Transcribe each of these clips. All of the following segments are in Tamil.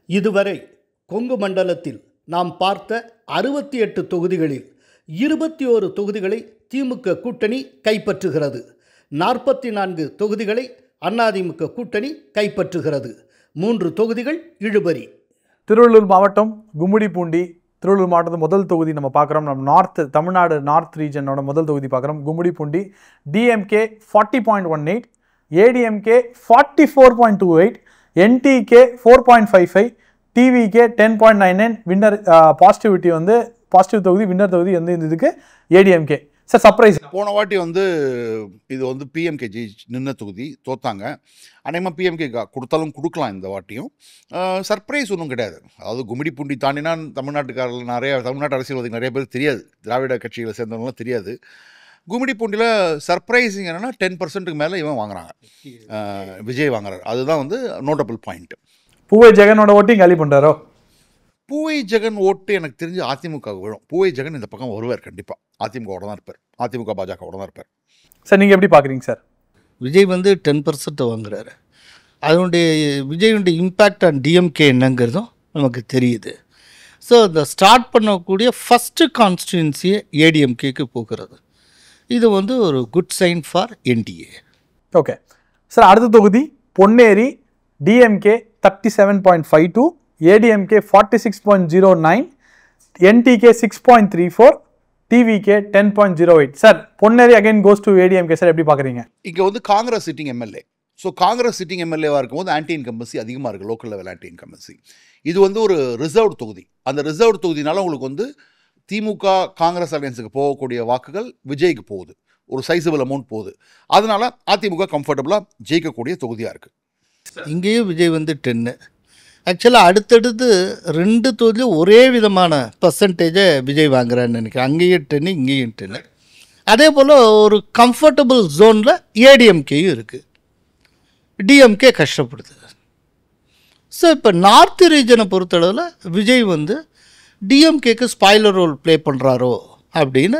இதுவரை கொங்கு மண்டலத்தில் நாம் பார்த்த 68 தொகுதிகளில் 21 தொகுதிகளை திமுக கூட்டணி கைப்பற்றுகிறது. 44 தொகுதிகளை அதிமுக கூட்டணி கைப்பற்றுகிறது. 3 தொகுதிகள் இழுபறி. திருவள்ளூர் மாவட்டம் கும்மிடிப்பூண்டி திருவள்ளூர் மாவட்டத்து முதல் தொகுதி நம்ம பார்க்குறோம். நம்ம தமிழ்நாடு நார்த் ரீஜனோட முதல் தொகுதி பார்க்குறோம். Gummidipoondi DMK 40.18, ADMK 44.28, NTK 4.55, TVK 10.99. Winner positivity positive தொகுதி, வின்னர் தொகுதி இதுக்கு ஏடிஎம்கே. சார் சர்ப்ரைஸ் போன வாட்டி இது பிஎம்கே நின்ன தொகுதி தோத்தாங்க. அநேகமாக பிஎம்கே கொடுத்தாலும் கொடுக்கலாம் இந்த வாட்டியும். சர்ப்ரைஸ் ஒன்றும் கிடையாது. அதாவது கும்மிடிப்பூண்டி தாண்டினா தமிழ்நாட்டுக்காரர்கள் தமிழ்நாட்டு அரசியல்வாதிகள் நிறைய பேர் தெரியாது, திராவிட கட்சிகளை சேர்ந்தவங்களாம் தெரியாது. கும்மிடிப்பூண்டியில் சர்ப்ரைசிங் என்னென்னா 10% மேலே இவன் வாங்குறாங்க, விஜய் வாங்குறாரு. அதுதான் நோட்டபிள் பாயிண்ட். பூவை ஜெகனோட ஓட்டையும் காலி பண்ணுறாரோ? பூவை ஜெகன் ஓட்டு எனக்கு தெரிஞ்சு அதிமுக விழும். பூவை ஜெகன் இந்த பக்கம் வருவார், கண்டிப்பாக அதிமுகவோட தான் இருப்பார், அதிமுக பாஜகவோட தான் இருப்பார். சார் நீங்கள் எப்படி பார்க்குறீங்க சார்? விஜய் 10% வாங்குறாரு. அதனுடைய விஜயுடைய இம்பேக்ட் ஆன் டிஎம்கே என்னங்கிறதும் நமக்கு தெரியுது. ஸோ இந்த ஸ்டார்ட் பண்ணக்கூடிய ஃபஸ்ட்டு கான்ஸ்டிடுவன்சியை ஏடிஎம்கேக்கு போகிறது. இது ஒரு good sign for NDA. Okay sir, அடுத்த தொகுதி Ponneri. DMK 37.52, ADMK 46.09, NTK 6.34, TVK 10.08. Sir Ponneri again goes to ADMK. Sir எப்படி பார்க்குறீங்க? இங்கே Congress sitting MLA. So Congress sitting எம்எல்ஏவாக இருக்கும்போது ஆன்டி இன்கம்பன்சி அதிகமாக இருக்குது, லோக்கல் லெவல் ஆன்டி இன்கம்பன்சி. இது ஒரு ரிசர்வ்டு தொகுதி. அந்த ரிசர்வ்டு தொகுதினால உங்களுக்கு திமுக காங்கிரஸ் அலையன்ஸுக்கு போகக்கூடிய வாக்குகள் விஜய்க்கு போகுது, ஒரு சைஸபிள் அமௌண்ட் போகுது. அதனால அதிமுக கம்ஃபர்டபுளாக ஜெயிக்கக்கூடிய தொகுதியாக இருக்குது. இங்கேயும் விஜய் 10. ஆக்சுவலாக அடுத்தடுத்து 2 தொகுதியும் ஒரே விதமான பர்சன்டேஜை விஜய் வாங்குறான்னு நினைக்கிறேன். அங்கேயும் 10, இங்கேயும் 10. அதே போல் ஒரு கம்ஃபர்டபுள் ஜோனில் ஏடிஎம்கேயும் இருக்குது. டிஎம்கே கஷ்டப்படுது. ஸோ இப்போ நார்த் ரீஜனை பொறுத்தளவில் விஜய் டிஎம்கேக்கு ஸ்பாய்லர் ரோல் ப்ளே பண்ணுறாரோ அப்படின்னு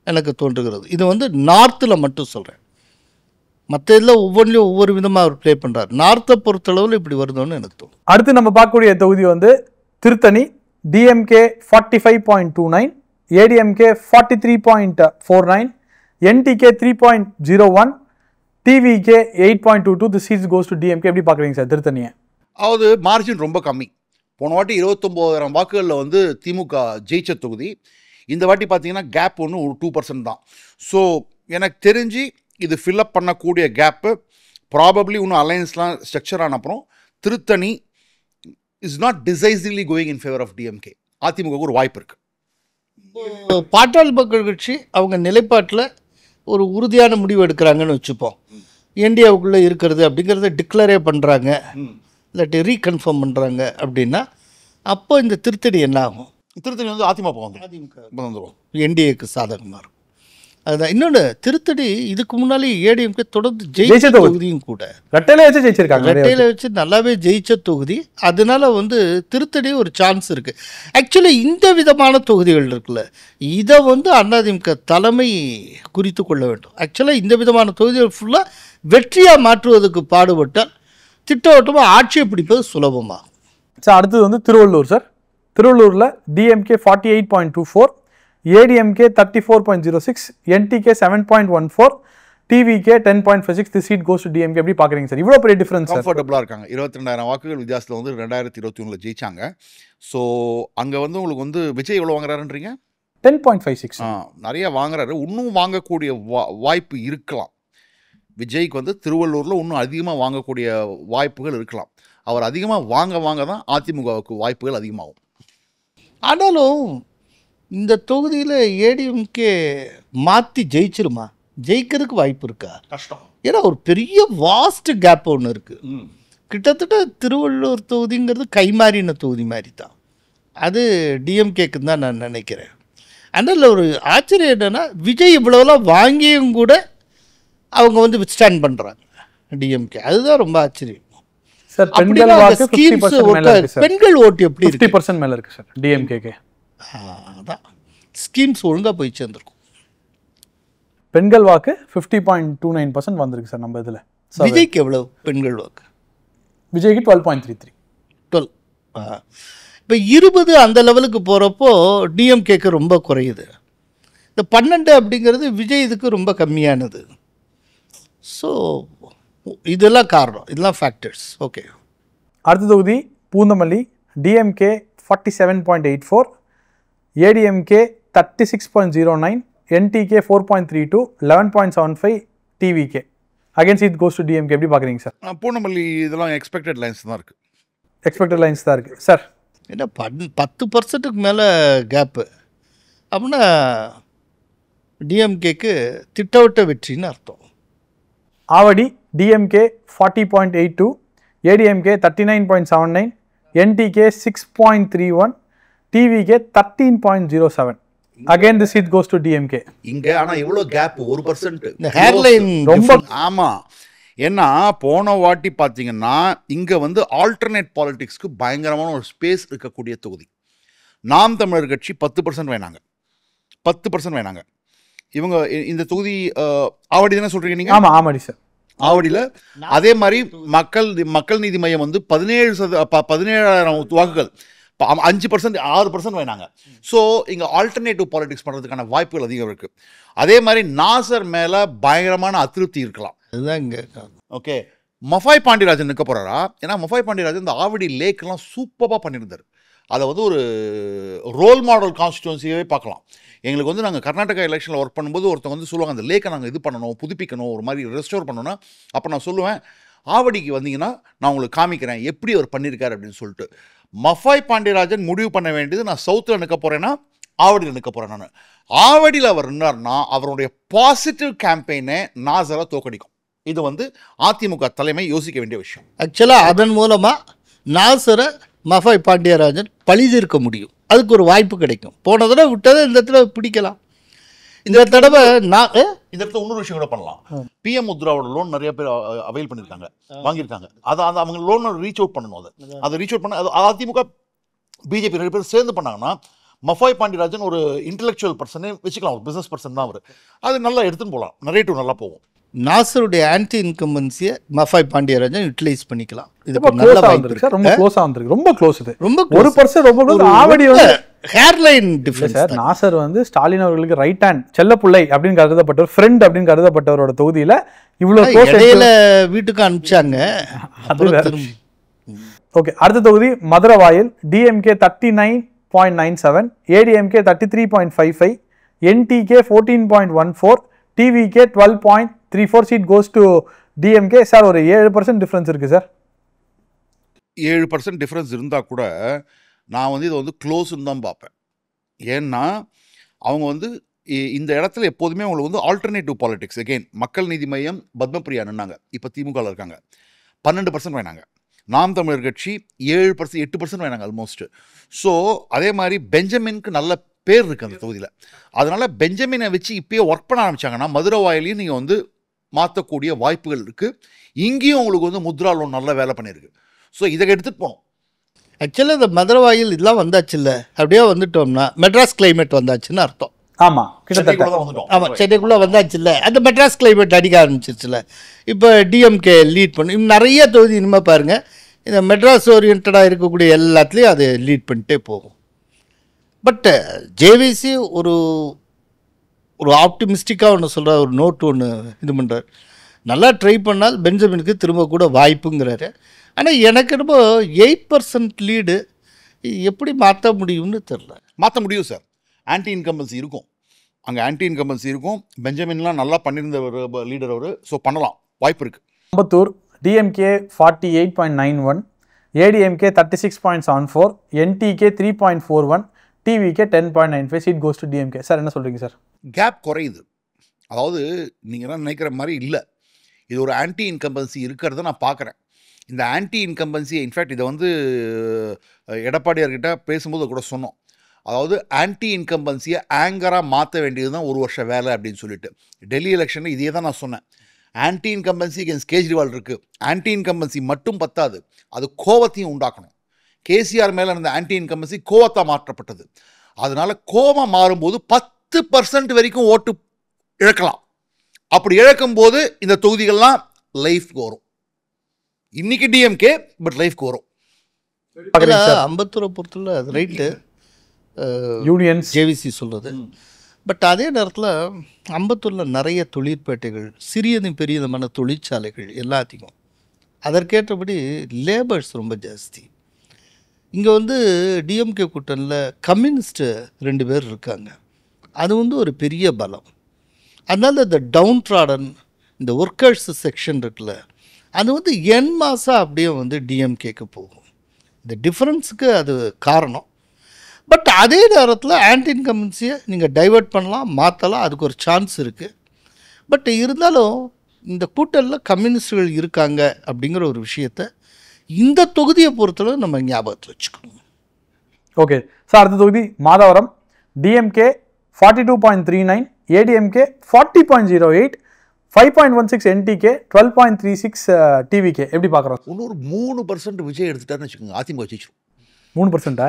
எனக்கு தோன்றுகிறது. இது நார்த்தில் மட்டும் சொல்கிறேன். மற்ற இதில் ஒவ்வொன்றிலையும் ஒவ்வொரு விதமாக அவர் ப்ளே பண்ணுறார். நார்த்தை பொறுத்தளவில் இப்படி வருதுன்னு எனக்கு தோணும். அடுத்து நம்ம பார்க்கக்கூடிய தொகுதி Tiruttani. DMK 45.29, ADMK 43.49, NTK 3.01, TVK 8.22. The seats goes to DMK. எப்படி பார்க்குறீங்க சார் திருத்தணியை? அதாவது மார்ஜின் ரொம்ப கம்மி. போன வாட்டி 29,000 வாக்குகளில் திமுக ஜெயிச்ச தொகுதி. இந்த வாட்டி பார்த்தீங்கன்னா கேப் 2% தான். ஸோ எனக்கு தெரிஞ்சு இது ஃபில்அப் பண்ணக்கூடிய கேப்பு ப்ராபப்ளி இன்னும் அலையன்ஸ்லாம் ஸ்ட்ரக்சர் ஆன அப்புறம் Tiruttani is not decisively going in favour of DMK. AIADMK ஒரு வாய்ப்பு இருக்குது. பாட்டாளி மக்கள் கட்சி அவங்க நிலைப்பாட்டில் ஒரு உறுதியான முடிவு எடுக்கிறாங்கன்னு வச்சுப்போம். இந்தியாவுக்குள்ளே இருக்கிறது அப்படிங்கிறத டிக்ளரே பண்ணுறாங்க, இல்லாட்டி ரீகன்ஃபார்ம் பண்ணுறாங்க அப்படின்னா அப்போ இந்த திருத்தணி என்ன ஆகும்? திருத்தணி அதிமுக வந்துடும், என்டிஏக்கு சாதகமாக இருக்கும். அதுதான். இன்னொன்று, திருத்தணி இதுக்கு முன்னாலே ஏடிஎம்கே தொடர்ந்து ஜெயிச்ச தொகுதியும் கூட. ரெட்டையில வச்சு ஜெயிச்சிருக்காங்க, ரெட்டையில வச்சு நல்லாவே ஜெயிச்ச தொகுதி. அதனால திருத்தணி ஒரு சான்ஸ் இருக்குது. ஆக்சுவலி இந்த விதமான தொகுதிகள் இருக்குல்ல, இதை அதிமுக தலைமை குறித்து கொள்ள வேண்டும். ஆக்சுவலாக இந்த விதமான தொகுதிகள் ஃபுல்லாக வெற்றியாக மாற்றுவதற்கு பாடுபட்டால் திட்டவட்டமாக ஆட்சியை பிடிப்பது சுலபமாக. சார் அடுத்தது திருவள்ளூர். சார் திருவள்ளூரில் DMK 48.24, ADMK 34.06, NTK 7.14, TVK 10.56. The seat goes to DMK. எப்படி பார்க்குறீங்க சார்? இவ்வளோ பெரிய டிஃபரன்ஸ். கம்ஃபர்டபுளாக இருக்காங்க. 22,000 வாக்குகள் வித்தியாசத்தில் 2021 ஜெயிச்சாங்க. ஸோ அங்கே உங்களுக்கு விஜய் எவ்வளோ வாங்குறாருன்றீங்க? 10.56. நிறைய வாங்குறாரு. இன்னும் வாங்கக்கூடிய வாய்ப்பு இருக்கலாம். விஜய்க்கு திருவள்ளூரில் இன்னும் அதிகமாக வாங்கக்கூடிய வாய்ப்புகள் இருக்கலாம். அவர் அதிகமாக வாங்க தான் அதிமுகவுக்கு வாய்ப்புகள் அதிகமாகும். ஆனாலும் இந்த தொகுதியில் ஏடிஎம்கே மாற்றி ஜெயிச்சிருமா? ஜெயிக்கிறதுக்கு வாய்ப்பு இருக்கா? கஷ்டம். ஏன்னா ஒரு பெரிய வாஸ்ட் கேப் ஒன்று இருக்குது. கிட்டத்தட்ட திருவள்ளூர் தொகுதிங்கிறது கைமாறின தொகுதி மாதிரி தான். அது டிஎம்கேக்கு தான் நான் நினைக்கிறேன். அதனால் ஒரு ஆச்சரியம் என்னென்னா, விஜய் இவ்வளோலாம் வாங்கியும் கூட அவங்க வித்ஸ்டாண்ட் பண்ணுறாங்க டிஎம்கே. அதுதான் ரொம்ப ஆச்சரியம். சார் பெண்கள் வாக்கு 50% மேல இருக்கு சார். பெண்கள் ஓட்டு எப்படி இருக்கு? 50% மேல இருக்கு சார் டிஎம்கேக்கு. அதான் ஸ்கீம்ஸ் ஒழுங்காக போய் சேர்ந்துருக்கும். பெண்கள் வாக்கு 50.29% வந்திருக்கு சார் நம்ம இதில். விஜய்க்கு எவ்வளவு பெண்கள் வாக்கு? விஜய்க்கு 12.33. 12. இப்போ 20 அந்த லெவலுக்கு போகிறப்போ டிஎம்கேக்கு ரொம்ப குறையுது. இந்த 12 அப்படிங்கிறது விஜய் இதுக்கு ரொம்ப கம்மியானது. ஸோ இதெல்லாம் காரணம், இதெல்லாம் ஃபேக்டர்ஸ். ஓகே, அடுத்த தொகுதி Poonamallee. DMK 47.84, ADMK 36.09, NTK 4.32, 11.75, TVK. Again seat goes to DMK. எப்படி பார்க்குறீங்க சார்? பூனமல்லி இதெல்லாம் எக்ஸ்பெக்டட் லைன்ஸ் தான் இருக்குது. எக்ஸ்பெக்டட் லைன்ஸ் தான் இருக்குது சார். ஏன்னா 10% மேலே கேப்பு அப்படின்னா டிஎம்கேக்கு திட்டவட்ட வெற்றின்னு அர்த்தம். Avadi DMK 40.82, ADMK 39.79, NTK 6.31, TVK 13.07. Again the seat goes to DMK. இங்கே ஆனால் எவ்வளோ கேப்? 1%. இந்த ஹேர்லைன் ரொம்ப ஆமாம். ஏன்னா போன வாட்டி பார்த்தீங்கன்னா இங்கே வந்து ஆல்டர்னேட் பாலிடிக்ஸ்க்கு பயங்கரமான ஒரு ஸ்பேஸ் இருக்கக்கூடிய தொகுதி. நாம் தமிழர் கட்சி 10% வேணாங்க, 10% வேணாங்க. இவங்க இந்த தொகுதி ஆவடி தானே சொல்கிறீங்க நீங்கள்? ஆமாம், ஆமாடி சார். ஆவடியில் அதே மாதிரி மக்கள் நீதி மையம் வந்து 17,000 வாக்குகள், 5%, 6% வேணாங்க. ஸோ இங்கே ஆல்டர்னேட்டிவ் பாலிடிக்ஸ் பண்ணுறதுக்கான வாய்ப்புகள் அதிகம் இருக்குது. அதே மாதிரி நாசர் மேலே பயங்கரமான அதிருப்தி இருக்கலாம். அதுதான் இங்கே. ஓகே, மஃபாய் பாண்டியராஜன் நிற்க போகிறாரா? ஏன்னா மஃபாய் பாண்டியராஜன் இந்த ஆவடி லேக்கெல்லாம் சூப்பராக பண்ணியிருந்தார். அதை வந்து ஒரு ரோல் மாடல் கான்ஸ்டிடுவன்சியாகவே பார்க்கலாம். எங்களுக்கு வந்து நாங்கள் கர்நாடகா எலெக்ஷனில் ஒர்க் பண்ணும்போது ஒருத்தவங்க வந்து சொல்லுவாங்க, அந்த லேக்கை நாங்கள் இது பண்ணணும், புதுப்பிக்கணும், ஒரு மாதிரி ரெஸ்டோர் பண்ணணும்னா, அப்போ நான் சொல்லுவேன், ஆவடிக்கு வந்தீங்கன்னா நான் உங்களுக்கு காமிக்கிறேன் எப்படி அவர் பண்ணியிருக்காரு அப்படின்னு சொல்லிட்டு. மஃபாய் பாண்டியராஜன் முடிவு பண்ண வேண்டியது நான் சவுத்தில் நிற்க போகிறேன்னா ஆவடியில் நிற்க போகிறேன். நான் ஆவடியில் அவர் நின்னார்னா அவருடைய பாசிட்டிவ் கேம்பெயினை நாசரை தோக்கடிக்கும். இது வந்து அதிமுக தலைமை யோசிக்க வேண்டிய விஷயம். ஆக்சுவலாக அதன் மூலமாக நாசரை மஃபாய் பாண்டியராஜன் பழிதீர்க்க முடியும். அதுக்கு ஒரு வாய்ப்பு கிடைக்கும். போன தடவை விட்டதை இந்த தடவை பிடிக்கலாம். இந்த தடவை இந்த இடத்துல இன்னொரு விஷயம் கூட பண்ணலாம். பிஎம் முத்ராவோட லோன் நிறைய பேர் அவைல் பண்ணியிருக்காங்க, வாங்கியிருக்காங்க. அதை அவங்க லோன் ரீச் அவுட் பண்ணணும். அதை ரீச் அவுட் பண்ண அதிமுக பிஜேபி 2 பேர் சேர்ந்து பண்ணாங்கன்னா மஃபாய் பாண்டியராஜன் ஒரு இன்டெலெக்சுவல் பர்சனே வச்சுக்கலாம், ஒரு பிஸ்னஸ் பர்சன் தான் அவர். அது நல்லா எடுத்துன்னு போகலாம், நரேட்டிவ் நல்லா போகும். நாசருடைய ஆன்டி இன்கம்பன்சியை மஃபாய் பாண்டியராஜன் யூட்டிலைஸ் பண்ணிக்கலாம். இது ரொம்ப க்ளோஸாக வந்திருக்கு சார், ரொம்ப க்ளோஸாக வந்திருக்கு, ரொம்ப க்ளோஸ். இது ரொம்ப 1% ரொம்ப க்ளோஸ். ஆவடி வந்து ஹேர்லைன் டிஃபரன்ஸ் சார். நாசர் வந்து ஸ்டாலின் அவர்களுக்கு ரைட் ஹேண்ட், செல்லப்பிள்ளை அப்படின்னு கருதப்பட்டவர், ஃப்ரெண்ட் அப்படின்னு கருதப்பட்டவரோட தொகுதியில் இவ்வளோ க்ளோஸ். இடையில வீட்டுக்கு அனுப்பிச்சாங்க. ஓகே, அடுத்த தொகுதி Maduravoyal. DMK 39.97, ADMK 33.55, NTK 14.14, TVK 12.34. Seat goes to DMK. Sir ஒரு 7% டிஃப்ரென்ஸ் இருக்குது சார். 7% டிஃப்ரென்ஸ் இருந்தால் கூட நான் வந்து இதை வந்து க்ளோஸ்ன்னு தான் பார்ப்பேன். ஏன்னா அவங்க வந்து இந்த இடத்துல எப்போதுமே அவங்களுக்கு வந்து ஆல்டர்னேட்டிவ் பாலிடிக்ஸ். அகெயின் மக்கள் நீதி மையம் பத்மபிரியா நின்னாங்க, இப்போ திமுகவில் இருக்காங்க, 12% வேணாங்க. நாம் தமிழர் கட்சி 7%, 8% வேணாங்க ஆல்மோஸ்ட். ஸோ அதே மாதிரி பெஞ்சமினுக்கு நல்ல பேர் இருக்குது அந்த தொகுதியில். அதனால் பெஞ்சமினை வச்சு இப்போயே ஒர்க் பண்ண ஆரம்பித்தாங்கன்னா மதுரவாயிலையும் நீங்கள் வந்து மாற்றக்கூடிய வாய்ப்புகள் இருக்குது. இங்கேயும் உங்களுக்கு வந்து முத்ரா லோன் நல்ல வேலை பண்ணியிருக்கு. ஸோ இதை எடுத்துகிட்டு போகணும். ஆக்சுவலாக இந்த மதுரவாயில் இதெல்லாம் வந்தாச்சு இல்லை, அப்படியே வந்துட்டோம்னா மெட்ராஸ் கிளைமேட் வந்தாச்சுன்னு அர்த்தம். ஆமாம், கிட்டத்தட்ட வந்துட்டோம். ஆமாம், சென்னைக்குள்ளே வந்தாச்சு இல்லை, அந்த மெட்ராஸ் கிளைமேட் அடிக்க ஆரம்பிச்சிருச்சுல. இப்போ டிஎம்கே லீட் பண்ணும். இன்னும் நிறைய தொகுதி இனிமேல் பாருங்கள், இந்த மெட்ராஸ் ஓரியன்டாக இருக்கக்கூடிய எல்லாத்துலேயும் அது லீட் பண்ணிட்டே போகும். பட் ஜேவிசி ஒரு ஆப்டிமிஸ்டிக்காக ஒன்று சொல்கிறார், ஒரு நோட்டு ஒன்று இது பண்ணுறார். நல்லா ட்ரை பண்ணால் பெஞ்சமினுக்கு திரும்ப கூட வாய்ப்புங்கிறாரு. ஆனால் எனக்கு ரொம்ப 8% லீடு எப்படி மாற்ற முடியும்னு தெரில. மாற்ற முடியும் சார். ஆன்டி இன்கம்பன்சி இருக்கும், அங்கே ஆன்டி இன்கம்பன்சி இருக்கும். பெஞ்சமின்லாம் நல்லா பண்ணியிருந்த ஒரு லீடர் அவர். ஸோ பண்ணலாம், வாய்ப்பு இருக்குது. Ambattur DMK 48.91, ADMK 36.74, NTK 3.41, TVK 10.95. Seat goes to DMK. Sir என்ன சொல்கிறீங்க சார்? கேப் குறையுது. அதாவது நீங்கள் என்ன நினைக்கிற மாதிரி இல்லை, இது ஒரு ஆன்டி இன்கம்பன்சி இருக்கிறத நான் பார்க்குறேன். இந்த ஆன்டி இன்கம்பன்சி இன்ஃபேக்ட் இதை வந்து எடப்பாடியார்கிட்ட பேசும்போது கூட சொன்னோம். அதாவது ஆன்டி இன்கம்பன்சியை ஆங்கராக மாற்ற வேண்டியது தான் 1 வருஷ வேலை அப்படின்னு சொல்லிட்டு. டெல்லி எலெக்ஷனில் இதே தான் நான் சொன்னேன். ஆன்டி இன்கம்பன்சி அகேன்ஸ்ட் கேஜ்ரிவால் இருக்குது. ஆன்டி இன்கம்பன்சி மட்டும் பத்தாது, அது கோவத்தையும் உண்டாக்கணும். கேசிஆர் மேலே இருந்த ஆன்டி இன்கம்பன்சி கோவத்தை மாற்றப்பட்டது. அதனால் கோவம் மாறும்போது 10% வரைக்கும் ஓட்டு இழக்கலாம். அப்படி இழக்கும்போது இந்த தொகுதிகள்லாம் லைஃப்க்கு வரும். இன்னைக்கு டிஎம்கே, பட் லைஃப்க்கு வரும். பார்க்குறீங்க சார்? அம்பத்தூரை பொறுத்தவரை அது ரைட்டு யூனியன்ஸ் ஜேவிசி சொல்கிறது. பட் அதே நேரத்தில் அம்பத்தூரில் நிறைய தொழிற்பேட்டைகள், சிறியதும் பெரியதுமான தொழிற்சாலைகள் எல்லாத்தையும் அதற்கேற்றபடி லேபர்ஸ் ரொம்ப ஜாஸ்தி. இங்கே வந்து டிஎம்கே கூட்டணியில் கம்யூனிஸ்ட்டு 2 பேர் இருக்காங்க. அது வந்து ஒரு பெரிய பலம். அதனால் இந்த டவுன் ட்ராடன் இந்த ஒர்க்கர்ஸ் செக்ஷன் இருக்குல்ல, அது வந்து என் மாதம் அப்படியே வந்து டிஎம்கேக்கு போகும். இந்த டிஃப்ரென்ஸுக்கு அது காரணம். பட் அதே நேரத்தில் ஆன்டி இன்கம்பன்சியை நீங்கள் டைவர்ட் பண்ணலாம், மாற்றலாம், அதுக்கு ஒரு சான்ஸ் இருக்குது. பட் இருந்தாலும் இந்த கூட்டணியில் கம்யூனிஸ்டுகள் இருக்காங்க அப்படிங்கிற ஒரு விஷயத்தை இந்த தொகுதியை பொறுத்தளவு நம்ம ஞாபகத்தில் வச்சுக்கணும். ஓகே சார், அடுத்த தொகுதி Madhavaram. DMK 42.39, ADMK 40.08, 5.16 NTK, 12.36 TVK. எப்படி பார்க்குறோம்? இன்னொரு 3% விஜய் எடுத்துட்டாருன்னு வச்சுக்கோங்க, அதிமுக ஜெயிச்சிடும். 3%?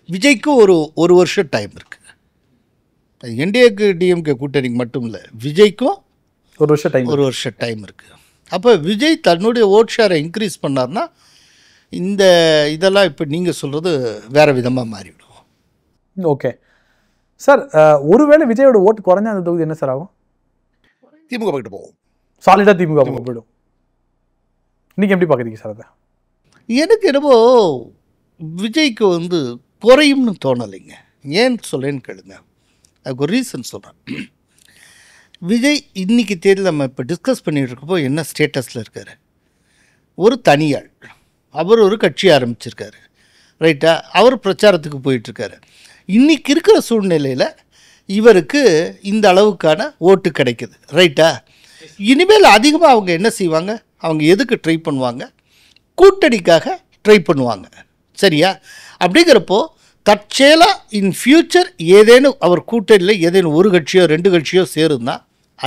விஜய்க்கு ஒரு வருஷம் டைம் இருக்குது. என்டிஏக்கு டிஎம்கே கூட்டணிக்கு மட்டும் இல்லை, விஜய்க்கும் ஒரு வருஷம் டைம் இருக்குது. அப்போ விஜய் தன்னுடைய ஓட் ஷேரை இன்க்ரீஸ் பண்ணார்னா இந்த இதெல்லாம் இப்போ நீங்கள் சொல்கிறது வேறு விதமாக மாறிவிடும். ஓகே சார், ஒருவேளை விஜயோட ஓட்டு குறைஞ்சா அந்த தொகுதி என்ன சார் ஆகும்? திமுக போயிட்டு போவோம், சாலிடாக திமுக போயிடும். நீங்கள் எப்படி பார்க்குறீங்க சார் அதை? எனக்கு என்னவோ விஜய்க்கு வந்து குறையும்னு தோணலைங்க. ஏன் சொல்லேன்னு கேளுங்க, அதுக்கு ஒரு ரீசன் சொல்கிறேன். விஜய் இன்றைக்கி தேதியில் நம்ம இப்போ டிஸ்கஸ் பண்ணிகிட்டு இருக்கப்போ என்ன ஸ்டேட்டஸில் இருக்கார்? ஒரு தனியாள், அவர் ஒரு கட்சி ஆரம்பிச்சிருக்காரு, ரைட்டா? அவர் பிரச்சாரத்துக்கு போயிட்டுருக்காரு. இன்றைக்கி இருக்கிற சூழ்நிலையில் இவருக்கு இந்த அளவுக்கான ஓட்டு கிடைக்குது, ரைட்டா? இனிமேல் அதிகமாக அவங்க என்ன செய்வாங்க? அவங்க எதுக்கு ட்ரை பண்ணுவாங்க? கூட்டணிக்காக ட்ரை பண்ணுவாங்க, சரியா? அப்படிங்கிறப்போ தற்செயலாக இன் ஃப்யூச்சர் ஏதேனும் அவர் கூட்டணியில் ஏதேனும் ஒரு கட்சியோ 2 கட்சியோ சேருந்தா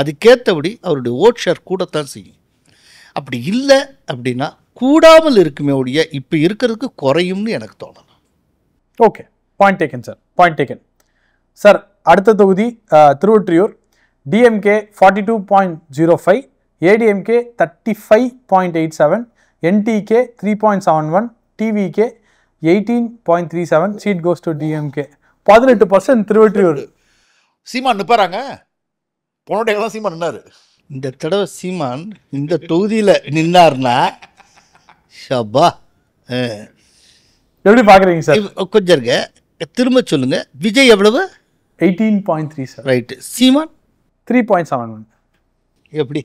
அதுக்கேற்றபடி அவருடைய ஓட் ஷேர் கூடத்தான் செய்யும். அப்படி இல்லை அப்படின்னா கூடாமல் இருக்குமே ஒழிய இப்போ இருக்கிறதுக்கு குறையும்னு எனக்கு தோணலாம். Okay, point taken sir, point taken sir. அடுத்த தொகுதி Tiruvottiyur. DMK 42.05, ADMK 35.87, NTK 3.71, TVK 18.37. Seat goes to DMK. 18% Tiruvottiyur. Seeman நிற்பாராங்க. போன தான் சீமான் நின்னாரு. இந்த தடவை சீமான் இந்த தொகுதியில் நின்னார்னா ஷபா. எப்படி பார்க்குறீங்க சார்? கொஞ்சம் இருங்க, திரும்ப சொல்லுங்க. விஜய் எவ்வளவு? 18.37. ரைட்டு. சீமான் 3.71. எப்படி?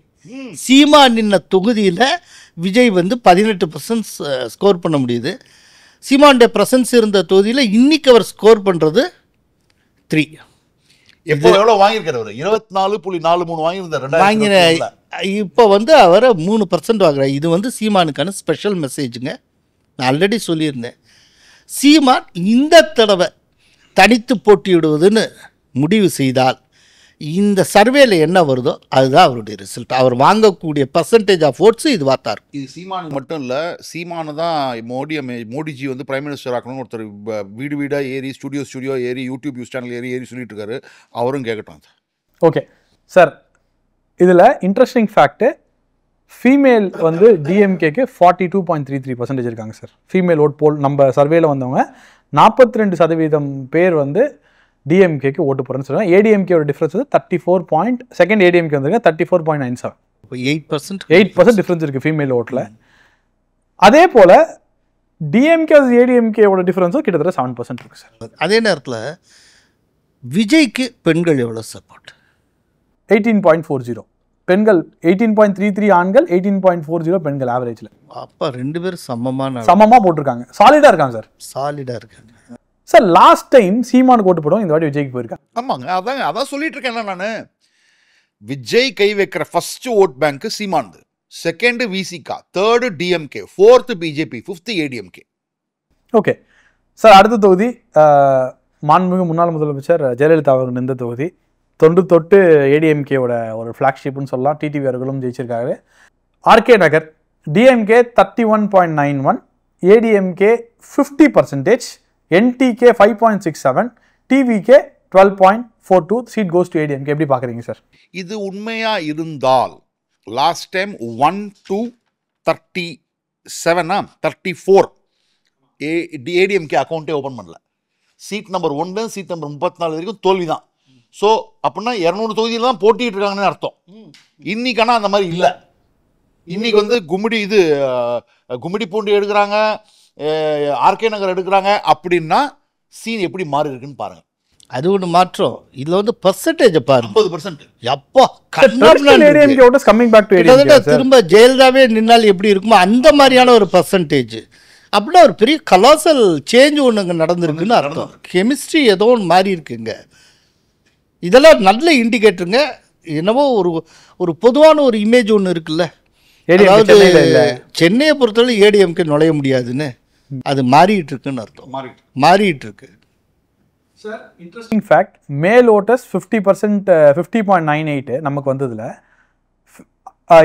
சீமான் நின்ன தொகுதியில் விஜய் வந்து 18% ஸ்கோர் பண்ண முடியுது. சீமானுடைய ப்ரெசன்ஸ் இருந்த தொகுதியில் இன்னைக்கு அவர் ஸ்கோர் பண்ணுறது 3. எப்போ எவ்வளோ வாங்கியிருக்காரு அவர்? 24.43 வாங்கியிருந்தார். வாங்கின இப்போ வந்து அவரை 3% வாங்குறாரு. இது வந்து சீமானுக்கான ஸ்பெஷல் மெசேஜுங்க. நான் ஆல்ரெடி சொல்லியிருந்தேன், சீமான் இந்த தடவை தனித்து போட்டியிடுவதுன்னு முடிவு செய்தால் இந்த சர்வேல என்ன வருதோ அதுதான் அவருடைய ரிசல்ட். அவர் வாங்கக்கூடிய பர்சன்டேஜ் ஆஃப் ஓட்ஸ் இது வாத்தார். இது சீமானுக்கு மட்டும் இல்லை, சீமானு தான் மோடிஜி வந்து பிரைம் மினிஸ்டர் ஆக்கணும்னு ஒருத்தர் வீடு வீடாக ஏறி ஸ்டுடியோ ஏறி யூடியூப் நியூஸ் சேனல் ஏறி சொல்லிட்டு இருக்காரு. அவரும் கேட்கட்டும். ஓகே சார், இதில் இன்ட்ரெஸ்டிங் ஃபேக்ட்டு, ஃபீமேல் வந்து டிஎம்கேக்கு 42.33% இருக்காங்க சார். ஃபீமேல் ஓட் போல் நம்ம சர்வேல வந்தவங்க 42% பேர் வந்து டிஎம்கேக்கு ஓட்டு போகிறேன்னு சொல்லுவாங்க. ஏடிஎம்கேயோட டிஃப்ரென்ஸ் வந்து 34. செகண்ட் ஏடிஎம்கே வந்துருங்க 34.97. 8% டிஃப்ரென்ஸ் இருக்குது ஃபீமேல் ஓட்டில். அதே போல் டிஎம்கே ஏடிஎம்கேவோட டிஃப்ரென்ஸும் கிட்டத்தட்ட 7% இருக்குது சார். அதே நேரத்தில் விஜய்க்கு பெண்கள் எவ்வளோ சப்போர்ட்? 18.40 பெண்கள், 18.33 ஆண்கள், 18.40 பெண்கள் ஆவரேஜில். அப்போ 2 பேரும் சமமாக போட்டிருக்காங்க, சாலிடாக இருக்காங்க சார். சாலிடாக இருக்காங்க சார். லாஸ்ட் டைம் சீமானுக்கு ஓட்டு போடுவோம், இந்த வாட்டி விஜய்க்கு போயிருக்காங்க. ஆமாங்க, அதான் சொல்லிட்டு இருக்கேன் நான். விஜய் கை வைக்கிற ஃபர்ஸ்ட் ஓட் பேங்க் சீமான், second Visika, third DMK, fourth BJP, fifth ADMK. Okay sir, அடுத்த தொகுதி மாண்புமிகு முன்னாள் முதலமைச்சர் ஜெயலலிதா அவர்கள் நின்ற தொகுதி. தொட்டு ஏடிஎம்கேவோட ஒரு ஃப்ளாக்ஷிப்னு சொல்லலாம். டிடிவி அவர்களும் ஜெயிச்சிருக்காரு. RK Nagar. DMK 31.91, ADMK 50%, NTK 5.67, TVK 12.42. Seat goes to ADMK. எப்படி பார்க்குறீங்க சார்? இது உண்மையா இருந்தால் லாஸ்ட் டைம் 1 to 37 34 ஏடிஎம்கே அக்கௌண்ட்டே ஓப்பன் பண்ணல. சீட் நம்பர் 1 சீட் நம்பர் 34 வரைக்கும் தோல்வி தான். ஸோ அப்படின்னா 200 தொகுதியில் தான் போட்டிட்டு இருக்காங்கன்னு அர்த்தம். இன்னைக்கான அந்த மாதிரி இல்லை. இன்னைக்கு வந்து கும்மிடி பூண்டி எடுக்கிறாங்க, ஆர்கே நகர் எடுக்கிறாங்க. அப்படின்னா சீன் எப்படி மாறி இருக்குன்னு பாருங்க. அது ஒன்று மாற்றம். இதில் வந்து பர்சன்டேஜை பாருங்க, 50%. எப்பா ADMK voters coming back to ADMK, sir. திரும்ப ஜெயலலிதாவே நின்னால் எப்படி இருக்குமோ அந்த மாதிரியான ஒரு பர்சன்டேஜ். அப்படின்னா ஒரு பெரிய கலாசல் சேஞ்ச் ஒன்று நடந்திருக்குன்னு அர்த்தம். கெமிஸ்ட்ரி ஏதோ ஒன்று மாறி இருக்குங்க. இதெல்லாம் நல்ல இண்டிகேட்டருங்க. என்னவோ ஒரு பொதுவான ஒரு இமேஜ் ஒன்று இருக்குல்ல, அதாவது சென்னையை பொறுத்தவரை ஏடிஎம்கே நுழைய முடியாதுன்னு, அது மாறிட்டு இருக்குன்னு அர்த்தம். மாறிட்டு இருக்கு. சார், இன்ட்ரெஸ்டிங் ஃபேக்ட், மேல் ஓட்டர்ஸ் 50%, 50.98 நமக்கு வந்ததில்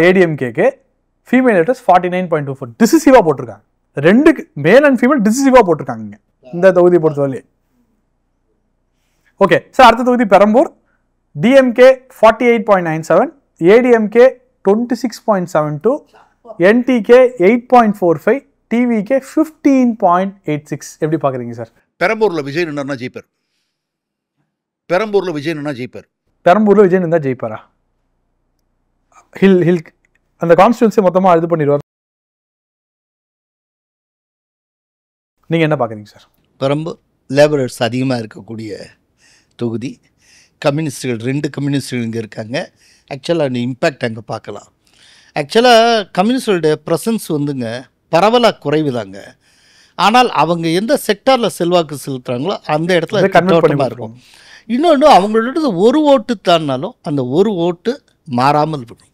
ஏடிஎம்கேக்கு, ஃபீமேல் ஓட்டர்ஸ் 49.24 டிசிசிவாக போட்டிருக்காங்க. ரெண்டுக்கு மேல் அண்ட் ஃபீமேல் டிசிசிவாக போட்டிருக்காங்க இந்த தொகுதியை பொறுத்தவரை. ஓகே சார், அடுத்த தொகுதி Perambur. DMK 48.97, ADMK 26.72, NTK 8.45, TVK 15.86. எப்படி பார்க்குறீங்க சார்? பெரம்பூரில் விஜய் நின்னா ஜெயிப்பார். பெரம்பூரில் விஜய் நின்னா ஜெயிப்பாரா? ஹில் அந்த கான்ஸ்டியூன்சி மொத்தமாக இது பண்ணிடுவார். நீங்கள் என்ன பார்க்குறீங்க சார்? பெரம்பூர் லேபரர்ஸ் அதிகமாக இருக்கக்கூடிய தொகுதி. கம்யூனிஸ்டுகள் 2 கம்யூனிஸ்டுகள் இங்கே இருக்காங்க. ஆக்சுவலாக அந்த இம்பேக்ட் அங்கே பார்க்கலாம். ஆக்சுவலாக கம்யூனிஸ்டுடைய ப்ரெசன்ஸ் வந்துங்க பரவலாக குறைவு தாங்க. ஆனால் அவங்க எந்த செக்டாரில் செல்வாக்கு செலுத்துகிறாங்களோ அந்த இடத்துல கன்வெர்ட் இருக்கும். இன்னொன்று, அவங்களோட ஒரு ஓட்டு தான்னாலும் அந்த ஒரு ஓட்டு மாறாமல் விடும்.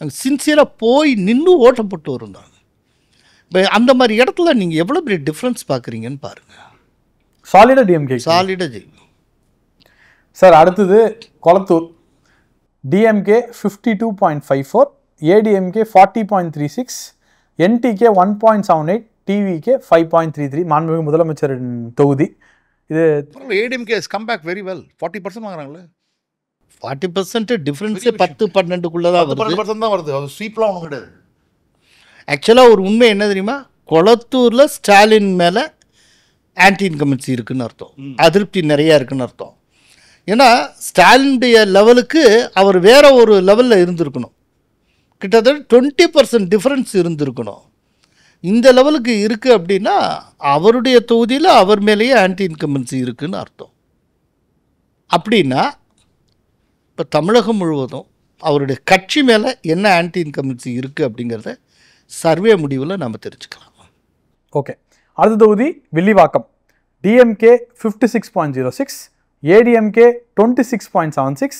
அங்கே சின்சியராக போய் நின்று ஓட்டம் போட்டு வருந்தாங்க. இப்போ அந்த மாதிரி இடத்துல நீங்கள் எவ்வளோ பெரிய டிஃப்ரென்ஸ் பார்க்குறீங்கன்னு பாருங்கள். சாலிடாக டிஎம்கே, சாலிடாக ஜெயிக்கும் சார். அடுத்தது Kolathur. DMK 52.54, ADMK 40.36, NTK 1.78, TVK 5.33. மாண்புமிகு முதலமைச்சரின் தொகுதி இது. ADMK has come back very well. 40% வாங்குறாங்களே. 40% டிஃப்ரென்ஸே 10-12க்குள்ளே தான் வருது. 10% தான் வருது. அது ஸ்வீப்லாம் ஒன்றும் கிடையாது. ஆக்சுவலாக ஒரு உண்மை என்ன தெரியுமா, கொளத்தூரில் ஸ்டாலின் மேலே ஆன்டி இன்கம்பன்சி இருக்குன்னு அர்த்தம், அதிருப்தி நிறையா இருக்குன்னு அர்த்தம். ஏன்னா ஸ்டாலினுடைய லெவலுக்கு அவர் வேற ஒரு லெவலில் இருந்திருக்கணும். கிட்டத்தட்ட 20% டிஃப்ரென்ஸ் இருந்திருக்கணும். இந்த லெவலுக்கு இருக்குது அப்படின்னா அவருடைய தொகுதியில் அவர் மேலேயே ஆன்டி இன்கம்பன்சி இருக்குன்னு அர்த்தம். அப்படின்னா இப்போ தமிழகம் முழுவதும் அவருடைய கட்சி மேலே என்ன ஆன்டி இன்கம்பன்சி இருக்குது அப்படிங்கிறத சர்வே முடிவில் நம்ம தெரிஞ்சுக்கலாம். ஓகே, அடுத்த தொகுதி Villivakkam. DMK 56.06, ADMK 26.76,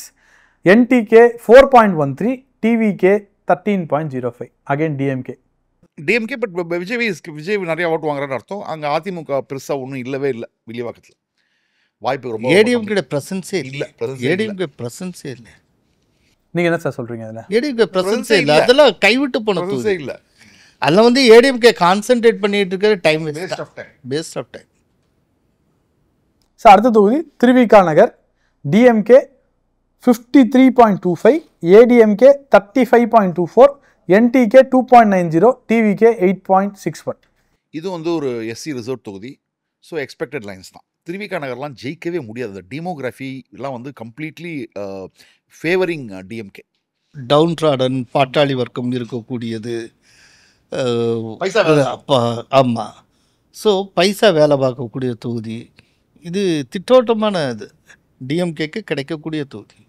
NTK 4.13, TVK 13.05. Again DMK. But Vijay நிறைய ஓட்டு வாங்குறாரு அர்த்தம். அங்கே அதிமுக பெருசாக ஒன்றும் இல்லவே இல்லை வில்லிவாக்கத்தில். வாய்ப்பு ரொம்ப. ஏடிஎம்கே பிரசன்ஸே இல்லை. ஏடிஎம்கே பிரசன்ஸே இல்லை. நீங்கள் என்ன சார் சொல்கிறீங்க? அதில் ஏடிஎம்கே பிரசன்ஸே இல்லை. அதெல்லாம் கைவிட்டு போன தொகுதி இல்லை. அதில் வந்து ஏடிஎம்கே கான்சென்ட்ரேட் பண்ணிட்டு இருக்கிற time waste of time. Sir, அடுத்த தொகுதி Thiruvika Nagar. DMK 53.25, ADMK 35.24, NTK 2.90, TVK 8.61. இது வந்து ஒரு எஸ்சி ரிசர்வ் தொகுதி. ஸோ எக்ஸ்பெக்டட் லைன்ஸ் தான். திருவிக நகர்லாம் ஜெயிக்கவே முடியாது. டெமோகிராஃபி எல்லாம் வந்து completely favouring DMK. Down trodden பாட்டாளி வர்க்கம் இருக்கக்கூடியது. அப்பா ஆமாம். ஸோ பைசா வேலை பார்க்கக்கூடிய தொகுதி. இது திட்டோட்டமான இது டிஎம்கேக்கு கிடைக்கக்கூடிய தொகுதி,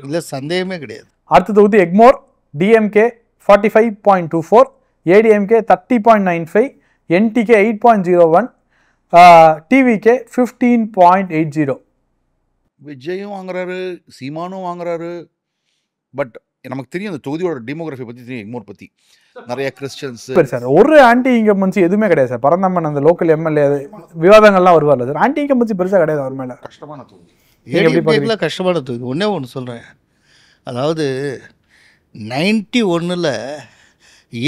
இல்லை சந்தேகமே கிடையாது. அடுத்த தொகுதி Egmore. DMK 45.24, ADMK 30.95, NTK 8.01, TVK 15.80. விஜயும் வாங்குறாரு, சீமானும் வாங்குறாரு. பட் நமக்கு தெரியும் அந்த தொகுதியோட டெமோகிராஃபி பற்றி தெரியும். எக்மோர் பற்றி நிறைய கிறிஸ்டியன்ஸ். சார், ஒரு ஆன்டி இன்கம்பன்சி எதுவுமே கிடையாது சார். பரந்தம்மன் அந்த லோக்கல் எம்எல்ஏ விவாதங்கள்லாம் வருவார்ல சார், ஆன்டி இன்கம்பன்சி பெருசாக கிடையாது அவர் மேலே. கஷ்டமான தொகுதி. ஏடிஎம்கேலாம் கஷ்டமான தொகுதி. ஒன்றே ஒன்று சொல்கிறேன், அதாவது 91ல்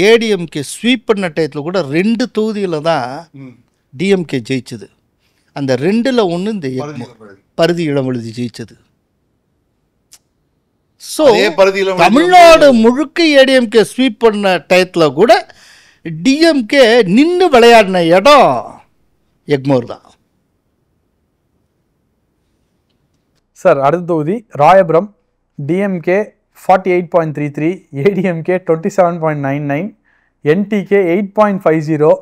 ஏடிஎம்கே ஸ்வீப் பண்ண டயத்தில் கூட 2 தொகுதியில் தான் டிஎம்கே ஜெயிச்சது. அந்த 2ல் ஒன்று இந்த பருதி இளமழுதி ஜெயிச்சது. ஸோ தமிழ்நாடு முழுக்க ஏடிஎம்கே ஸ்வீப் பண்ண டயத்தில் கூட டிஎம்கே நின்று விளையாடின இடம் எக்மோர் தான். சார் அடுத்த தொகுதி Royapuram. DMK 48.33, ADMK 27.99, NTK 8.50,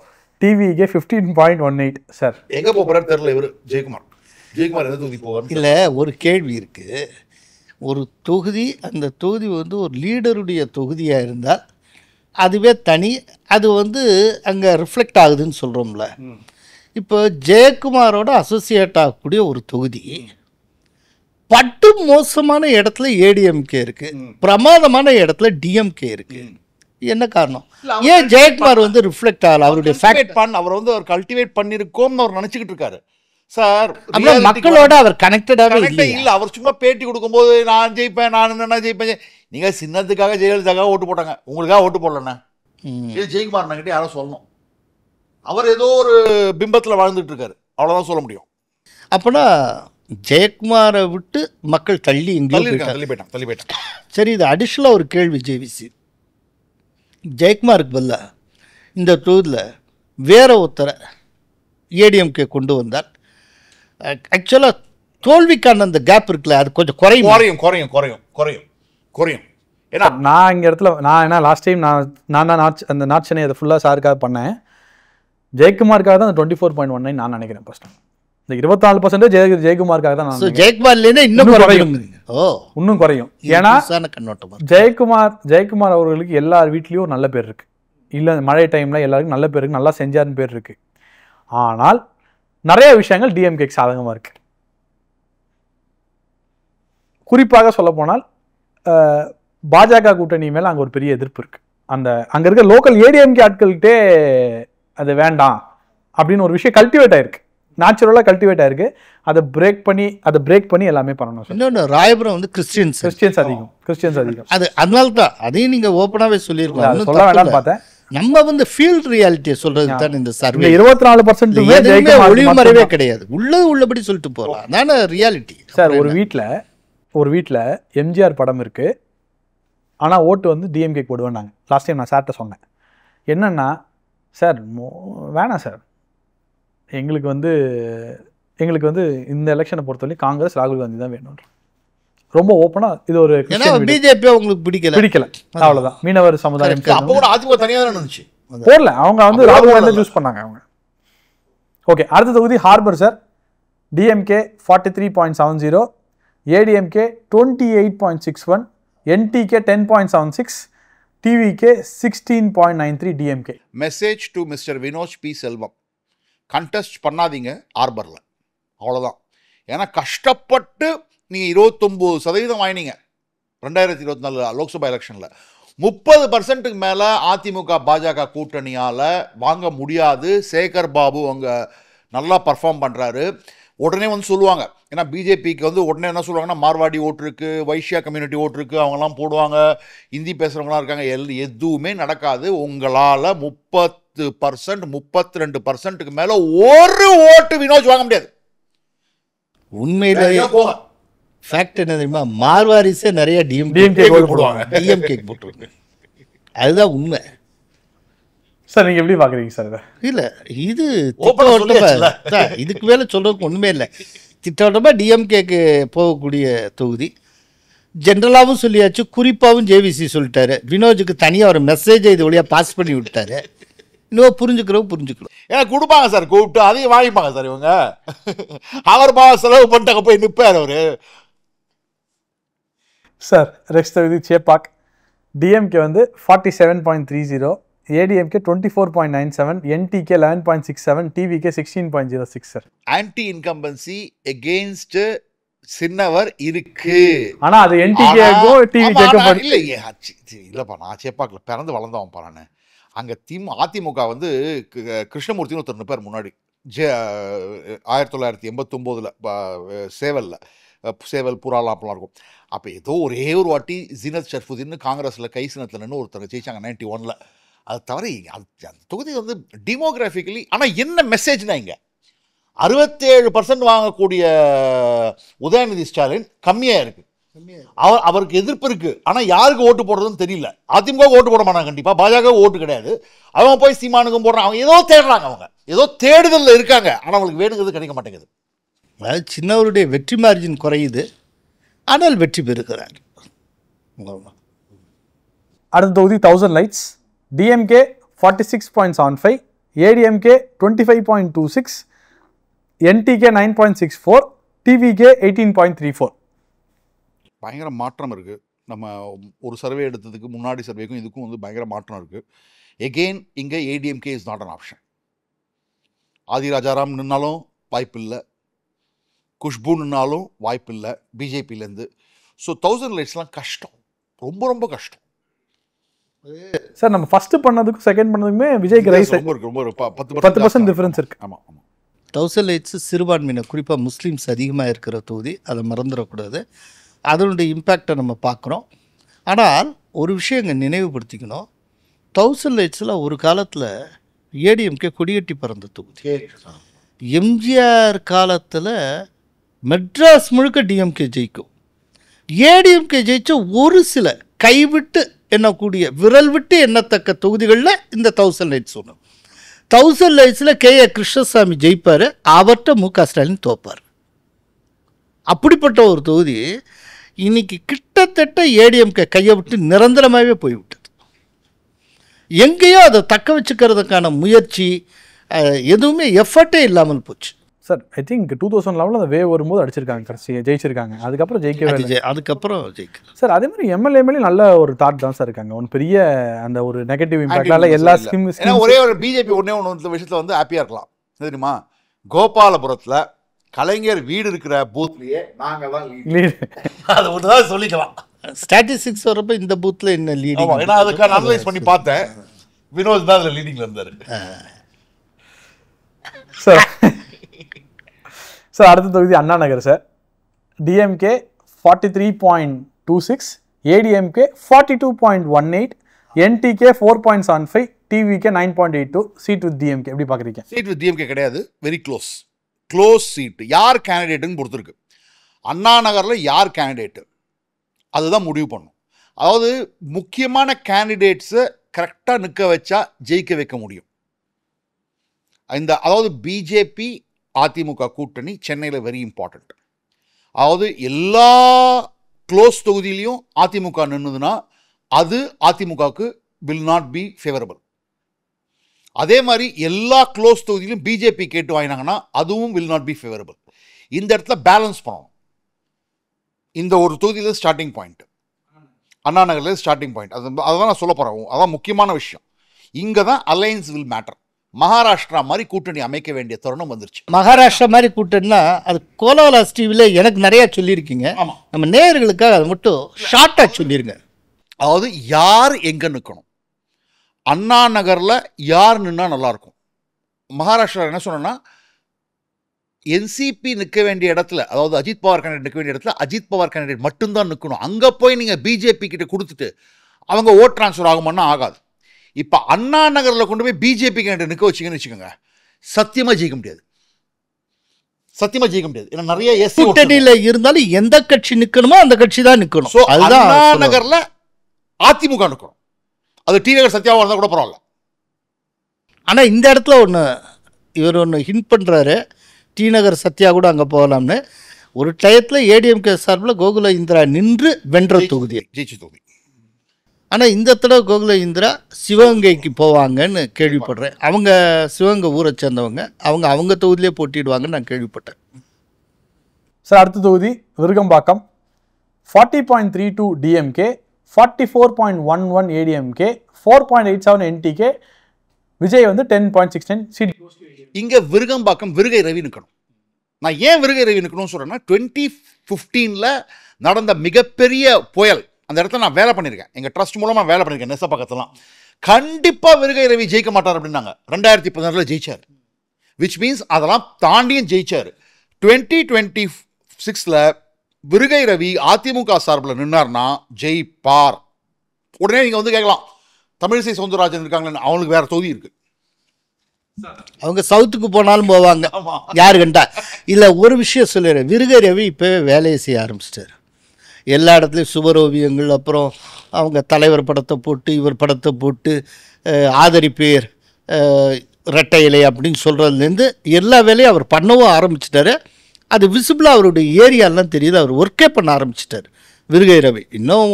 TVK 15.18. Sir எங்க போறாரு தெரியல இவர் ஜெயக்குமார் எந்த தொகுதி போவார்? இல்லை, ஒரு கேள்வி இருக்குது. ஒரு தொகுதி, அந்த தொகுதி வந்து ஒரு லீடருடைய தொகுதியாக இருந்தால் அதுவே தனி, அது வந்து அங்கே ரிஃப்ளெக்ட் ஆகுதுன்னு சொல்கிறோம்ல. இப்போ ஜெயக்குமாரோட அசோசியேட் ஆகக்கூடிய ஒரு தொகுதி பட்டு மோசமான இடத்துல ஏடிஎம்கே இருக்கு, பிரமாதமான இடத்துல டிஎம்கே இருக்கு. என்ன காரணம்? ஏன் ஜெயக்குமார் வந்து ரிஃப்ளெக்ட் ஆகல? அவருடைய அவர் வந்து அவர் கல்டிவேட் பண்ணிருக்கோம்னு அவர் நினைச்சுக்கிட்டு இருக்காரு சார். மக்களோட அவர் கனெக்டடாகவே இல்ல. அவர் சும்மா பேட்டி கொடுக்கும்போது நான் ஜெயிப்பேன், நான் என்ன ஜெயிப்பேன், நீங்க சின்னத்துக்காக ஜெயலலிதாக்காக ஓட்டு போட்டாங்க, உங்களுக்காக ஓட்டு போடலண்ணா. இது ஜெயக்குமார் கிட்ட யாரும் சொல்லணும். அவர் ஏதோ ஒரு பிம்பத்தில் வாழ்ந்துட்டு இருக்காரு, அவ்வளவுதான் சொல்ல முடியும். அப்பனா ஜெயக்குமாரை விட்டு மக்கள் தள்ளி போயிட்டான். சரி, இது அடிஷ்னலாக ஒரு கேள்வி ஜேவிசி. ஜெயக்குமாருக்கு பதிலாக இந்த தொகுதியில் வேற ஒருத்தரை ஏடிஎம்கே கொண்டு வந்தால் ஆக்சுவலாக தோல்விக்கான அந்த கேப் இருக்குல்ல, அது கொஞ்சம் குறையும். ஏன்னா நான் இங்கே இடத்துல ஏன்னா லாஸ்ட் டைம் நான் தான் அந்த நாட்சனை அதை ஃபுல்லாக சாருக்காக பண்ணேன். ஜெயக்குமாருக்காக தான் அந்த 24.19 நான் நினைக்கிறேன். ஃபர்ஸ்ட் இந்த 24% ஜெயக்குமாருக்காக தான் நான் ஜெயக்குமார்லேருந்து இன்னும் குறையும். ஏன்னா ஜெயக்குமார் அவர்களுக்கு எல்லார் வீட்லேயும் நல்ல பேர் இருக்கு. இல்லை மழை டைமில் எல்லாருக்கும் நல்ல பேர் இருக்கு, நல்லா செஞ்சாருன்னு பேர் இருக்கு. ஆனால் நிறைய விஷயங்கள் டிஎம்கேக்கு சாதகமாக இருக்கு. குறிப்பாக சொல்ல போனால் பாஜக கூட்டணி மேலே அங்கே ஒரு பெரிய எதிர்ப்பு இருக்கு. அங்கே இருக்க லோக்கல் ஏடிஎம்கே ஆட்கள்கிட்டே அது வேண்டாம் அப்படின்னு ஒரு விஷயம் கல்டிவேட் ஆயிருக்கு, நேச்சுரலாக கல்டிவேட் ஆயிருக்கு. அதை பிரேக் பண்ணி எல்லாமே பண்ணணும். இன்னொன்று, ராயபுரம் வந்து கிறிஸ்டியன்ஸ் அதிகம். அது அதனால தான் அதையும் நீங்கள் ஓப்பனாகவே சொல்லியிருக்கலாம். சொல்ல வேண்டாம்னு பார்த்தேன். நம்ம வந்து ஃபீல்ட் ரியாலிட்டியை சொல்றது தான் இந்த சர்வே. 24% ஒளிவு மறைவே கிடையாது, உள்ளபடி சொல்லிட்டு போகலாம். அதான ரியாலிட்டி. சார் ஒரு வீட்டில் எம்ஜிஆர் படம் இருக்கு, ஆனால் ஓட்டு வந்து டிஎம்கே போடுவேன். நாங்கள் லாஸ்ட் டைம் நான் சார்கிட்ட சொன்னேன், என்னன்னா சார் வேணாம் சார், எங்களுக்கு வந்து இந்த எலெக்ஷனை பொறுத்தவரை காங்கிரஸ் ராகுல் காந்தி தான் வேணும். ரொம்ப ஓப்பனா இது ஒரு பிஜேபி உங்களுக்கு பிடிக்கல, அவ்வளவுதான். மீனவர் சமுதாயம் போடல, அவங்க வந்து ராகுல் காந்தி சூஸ் பண்ணாங்க அவங்க. ஓகே, அடுத்த தொகுதி harbour sir. DMK 43.70, ADMK 28.61, NTK 10.76, TVK 16.93, DMK. Message to mister Vinoj P Selvam, contest பண்ணாதீங்க ஹார்பர்ல, அவ்வளோதான். ஏன்னா கஷ்டப்பட்டு நீங்கள் 29% வாங்கினீங்க 2024 லோக்சபா எலெக்ஷனில். 30% மேலே அதிமுக பாஜக கூட்டணியால் வாங்க முடியாது. சேகர் பாபு அங்கே நல்லா பர்ஃபார்ம் பண்ணுறாரு. உடனே வந்து சொல்லுவாங்க, ஏன்னா பிஜேபிக்கு வந்து உடனே என்ன சொல்லுவாங்கன்னா, மார்வாடி ஓட்டு இருக்குது, வைஷ்யா கம்யூனிட்டி ஓட்டு இருக்குது, அவங்கெல்லாம் போடுவாங்க, ஹிந்தி பேசுகிறவங்களாம் இருக்காங்க. எதுவுமே நடக்காது. உங்களால் 30%, 32%க்கு மேலே ஒரு ஓட்டு வினோஜ் வாங்க முடியாது. உண்மையிலேயே ஃபேக்ட் என்ன தெரியுமா? மார்வாரிஸே நிறைய டிஎம்கே போட்டுருவாங்க. அதுதான் உண்மை. சார் நீங்கள் எப்படி பார்க்குறீங்க சார்? இல்லை, இது இதுக்கு மேலே சொல்கிறதுக்கு ஒன்றுமே இல்லை. திட்டவட்டமாக டிஎம்கேக்கு போகக்கூடிய தொகுதி. ஜென்ரலாகவும் சொல்லியாச்சு, குறிப்பாகவும் ஜேவிசி சொல்லிட்டாரு. வினோஜுக்கு தனியாக ஒரு மெசேஜை இது வழியாக பாஸ் பண்ணி விட்டாரு. இன்னும் புரிஞ்சுக்கிறோம். ஏன்னா கொடுப்பாங்க சார், கூப்பிட்டு அதையும் வாங்கிப்பாங்க சார் இவங்க. அவர் செலவு பண்ணிட்டாங்க, போய் நிற்பார் அவரு. சார் நெக்ஸ்ட் தொகுதி சேப்பாக். டிஎம்கே வந்து 47.30, ADMK 24.97, NTK 11.67, TVK 16.06. Sir anti incumbency against சின்னவர் இருக்கு. ஆனா அது என்டிகேக்கும் டிவிகேக்கும் இல்லப்பா. நான் சேப்பாக்கில் பிறந்து வளர்ந்தவன் பாருன்னு. அங்கே அதிமுக வந்து கிருஷ்ணமூர்த்தின்னு ஒருத்தர் நிற்பார் முன்னாடி. 1989 சேவல் புறாலாம் அப்படிலாம் இருக்கும். அப்போ ஏதோ ஒரே ஒரு வாட்டி ஜீனத் ஷர்ஃபுதீன் காங்கிரஸில் கை சின்னத்தில் நின்று ஒருத்தங்க ஜெயிச்சாங்க 91. அது தவிர அந்த தொகுதி வந்து டிமோகிராஃபிக்கலி. ஆனால் என்ன மெசேஜ்னா, இங்கே 67% வாங்கக்கூடிய உதயநிதி ஸ்டாலின் கம்மியாக இருக்குது. அவருக்கு எதிர்ப்பு இருக்கு. ஆனால் யாருக்கு ஓட்டு போடுறதுன்னு தெரியல. அதிமுக ஓட்டு போட மாட்டாங்க கண்டிப்பாக, பாஜக ஓட்டு கிடையாது. அவங்க போய் சீமானுக்கும் போடுறாங்க. அவங்க ஏதோ தேடுறாங்க, அவங்க ஏதோ தேடுதலில் இருக்காங்க. ஆனால் அவங்களுக்கு வேணுங்கிறது கிடைக்க மாட்டேங்குது. அதாவது சின்னவருடைய வெற்றி மார்ஜின் குறையுது, ஆனால் வெற்றி பெறுகிறார். அடுத்த தொகுதி 1000 lights. DMK 46.75, ADMK 25.26, NTK 9.64, TVK 18.34. பயங்கர மாற்றம் இருக்குது. நம்ம ஒரு சர்வே எடுத்ததுக்கு முன்னாடி சர்வேக்கும் இதுக்கும் வந்து பயங்கர மாற்றம் இருக்குது. எகெயின் இங்கே ADMK is not an option. Aadhi Rajaram நின்னாலும் வாய்ப்பு இல்லை, குஷ்பு நின்னாலும் வாய்ப்பு இல்லை பிஜேபியிலேருந்து. ஸோ 1000 லைட்ஸ்லாம் கஷ்டம், ரொம்ப ரொம்ப கஷ்டம். சார் நம்ம ஃபர்ஸ்ட் பண்ணதுக்கும் செகண்ட் பண்ணதுக்குமே விஜய்க்கு ரைஸ் ரொம்ப இருக்கு, ரொம்ப 10% டிஃபரன்ஸ் இருக்கு. ஆமாம் ஆமாம். 1000 லைட்ஸ் சிறுபான்மையினர், குறிப்பாக முஸ்லீம்ஸ் அதிகமாக இருக்கிற தொகுதி, அதை மறந்துடக்கூடாது. அதனுடைய இம்பேக்டை நம்ம பார்க்குறோம். ஆனால் ஒரு விஷயம் இங்கே நினைவுபடுத்திக்கணும். 1000 லைட்ஸில் ஒரு காலத்தில் ஏடிஎம்கே கொடியேற்றி பறந்த தொகுதி. எம்ஜிஆர் காலத்தில் மெட்ராஸ் முழுக்க டிஎம்கே ஜெயிக்கும். ஏடிஎம்கே ஜெயிச்ச ஒரு சில கைவிட்டு எண்ணக்கூடிய, விரல் விட்டு எண்ணத்தக்க தொகுதிகளில் இந்த 1000 லைட்ஸ் ஒன்று. 1000 லைட்ஸில் கே.ஏ. கிருஷ்ணசாமி ஜெயிப்பார், அவர்கிட்ட மு.க. ஸ்டாலின் தோப்பார். அப்படிப்பட்ட ஒரு தொகுதி இன்னைக்கு கிட்டத்தட்ட ஏடிஎம்கே கையை விட்டு நிரந்தரமாகவே போய்விட்டது. எங்கேயோ அதை தக்க வச்சுக்கிறதுக்கான முயற்சி எதுவுமே எஃபர்ட்டே இல்லாமல் போச்சு. சார் ஐ திங்க் 2011 அந்த வேவ் வரும்போது அடிச்சிருக்காங்க, கடைசி ஜெயிச்சிருக்காங்க. அதுக்கப்புறம் ஜெயிக்கவே இல்லை. அதுக்கப்புறம் ஜெயிக்கல சார். அதே மாதிரி எம்எல்ஏ நல்ல ஒரு தாட் தான் சார் இருக்காங்க. ஒன்று பெரிய அந்த ஒரு நெகட்டிவ் இம்பாக்டால எல்லா ஸ்கீம் ஒரே ஒரு பிஜேபி ஒன்று விஷயத்தில் வந்து ஹாப்பியாக இருக்கலாம். தெரியுமா, கோபாலபுரத்தில் கலைஞர் வீடு இருக்கிற பூத்லயே நாங்கள் தான் லீடு. அது ஒன்று தான் சொல்லிக்கலாம். ஸ்டாட்டிஸ்டிக்ஸ் வரப்போ இந்த பூத்தில் என்ன லீடிங், ஏன்னா அதுக்காக அனலைஸ் பண்ணி பார்த்தேன். வினோத் தான் அதில் லீடிங்கில் இருந்தார். சார் சார் அடுத்த தொகுதி Anna Nagar sir. DMK 43.26, ADMK 42.18, NTK 4.75, TVK 9.82, seat with DMK. எப்படி பார்க்குறீங்க? சீட் வித் டிஎம்கே கிடையாது, வெரி க்ளோஸ் சீட்டு. யார் கேண்டிடேட்டுன்னு பொறுத்திருக்கு. அண்ணா நகரில் யார் கேண்டிடேட்டு அதுதான் முடிவு பண்ணும். அதாவது முக்கியமான கேண்டிடேட்ஸை கரெக்டாக நிற்க வச்சா ஜெயிக்க வைக்க முடியும். அதாவது பிஜேபி அதிமுக கூட்டணி சென்னையில் வெரி இம்பார்ட்டண்ட். அதாவது எல்லா க்ளோஸ் தொகுதியிலையும் அதிமுக நின்றுதுன்னா அது அதிமுகவுக்கு வில் நாட் பி ஃபேவரபிள். அதே மாதிரி எல்லா க்ளோஸ் தொகுதியிலும் பிஜேபி கேட்டு வாங்கினாங்கன்னா அதுவும் வில் நாட் பி ஃபேவரபிள். இந்த இடத்துல பேலன்ஸ் பண்ணணும். இந்த ஒரு தொகுதியில் ஸ்டார்டிங் பாயிண்ட், அண்ணா நகரில் ஸ்டார்டிங் பாயிண்ட். அதுதான் நான் சொல்ல போகிறேன். அதான் முக்கியமான விஷயம். இங்கே தான் அலையன்ஸ் வில் மேட்டர். மகாராஷ்டிரா மாதிரி கூட்டணி அமைக்க வேண்டிய தருணம் வந்துருச்சு. மகாராஷ்டிரா மாதிரி கூட்டணினா அது கோலாலாஸ் டிவியில் எனக்கு நிறையா சொல்லியிருக்கீங்க. நம்ம நேயர்களுக்காக அதை மட்டும் ஷார்ட்டாக சொல்லிடுங்க. அதாவது யார் எங்கே நிற்கணும், அண்ணா நகரில் யார் நின்னா நல்லாயிருக்கும். மகாராஷ்டிரா என்ன சொன்னோன்னா, என்சிபி நிற்க வேண்டிய இடத்துல, அதாவது அஜித் பவார் கேண்டிடேட் நிற்க வேண்டிய இடத்துல அஜித் பவார் கேண்டிடேட் மட்டும்தான் நிற்கணும். அங்கே போய் நீங்கள் பிஜேபி கிட்ட கொடுத்துட்டு அவங்க ஓட் டிரான்ஸ்ஃபர் ஆகுமான்னா ஆகாது. இப்போ அண்ணா நகரில் கொண்டு போய் பிஜேபி கேண்டிடேட் நிற்க வச்சிங்கன்னு வச்சுக்கோங்க, சத்தியமாக ஜெயிக்க முடியாது. ஏன்னா நிறைய கூட்டணியில் இருந்தாலும் எந்த கட்சி நிற்கணுமோ அந்த கட்சி தான் நிற்கணும். அண்ணா நகரில் அதிமுக நிற்கணும். அது டி நகர் சத்யாவாக இருந்தால் கூட பரவாயில்ல. ஆனால் இந்த இடத்துல இவர் ஒன்று ஹிண்ட் பண்ணுறாரு, டி நகர் சத்யா கூட அங்கே போகலாம்னு. ஒரு டயத்தில் ஏடிஎம்கே சார்பில் கோகுல இந்திரா நின்று வென்ற தொகுதி, ஜெயிச்ச தொகுதி. ஆனால் இந்த தடவை கோகுல இந்திரா சிவகங்கைக்கு போவாங்கன்னு கேள்விப்படுறேன். அவங்க சிவகங்கை ஊரை சேர்ந்தவங்க, அவங்க தொகுதியிலே போட்டிடுவாங்கன்னு நான் கேள்விப்பட்டேன். சார் அடுத்த தொகுதி விருகம்பாக்கம். 40.32 டிஎம்கே, 44.11 ஏடிஎம்கே, 4.87 என்டிகே, விஜய் வந்து 10.69 சீட். இங்கே விருகம்பாக்கம் விருகை ரவி நிற்கணும். நான் ஏன் விருகை ரவி நிற்கணும்னு சொல்கிறேன்னா, 2015 நடந்த மிகப்பெரிய புயல், அந்த இடத்துல நான் வேலை பண்ணியிருக்கேன். எங்கள் ட்ரஸ்ட் மூலமாக வேலை பண்ணியிருக்கேன். நெச பக்கத்துலாம் கண்டிப்பாக விருகை ரவி ஜெயிக்க மாட்டார் அப்படின்னாங்க. 2016 ஜெயிச்சார். விச் மீன்ஸ் அதெல்லாம் தாண்டியும் ஜெயிச்சார். 2026 விருகை ரவி அதிமுக சார்பில் நின்னார்னா ஜெயிப்பார். உடனே நீங்கள் வந்து கேட்கலாம், தமிழிசை சவுந்தரராஜன் இருக்காங்களேன்னு. அவங்களுக்கு வேற தொகுதி இருக்கு, அவங்க சவுத்துக்கு போனாலும் போவாங்க. யாரு கண்டா இல்லை. ஒரு விஷயம் சொல்லிடுறேன், விருகை ரவி இப்போவே வேலையை செய்ய ஆரம்பிச்சிட்டார். எல்லா இடத்துலையும் சுவரோவியங்கள், அப்புறம் அவங்க தலைவர் படத்தை போட்டு இவர் படத்தை போட்டு ஆதரிப்பேர் ரெட்டை இலை அப்படின்னு சொல்கிறதுலேருந்து எல்லா வேலையும் அவர் பண்ணவும் ஆரம்பிச்சிட்டாரு. அது விசிபிளாக அவருடைய ஏரியாலாம் தெரியுது. அவர் ஒர்க்கே பண்ண ஆரம்பிச்சிட்டார் விருகை ரவி. இன்னும்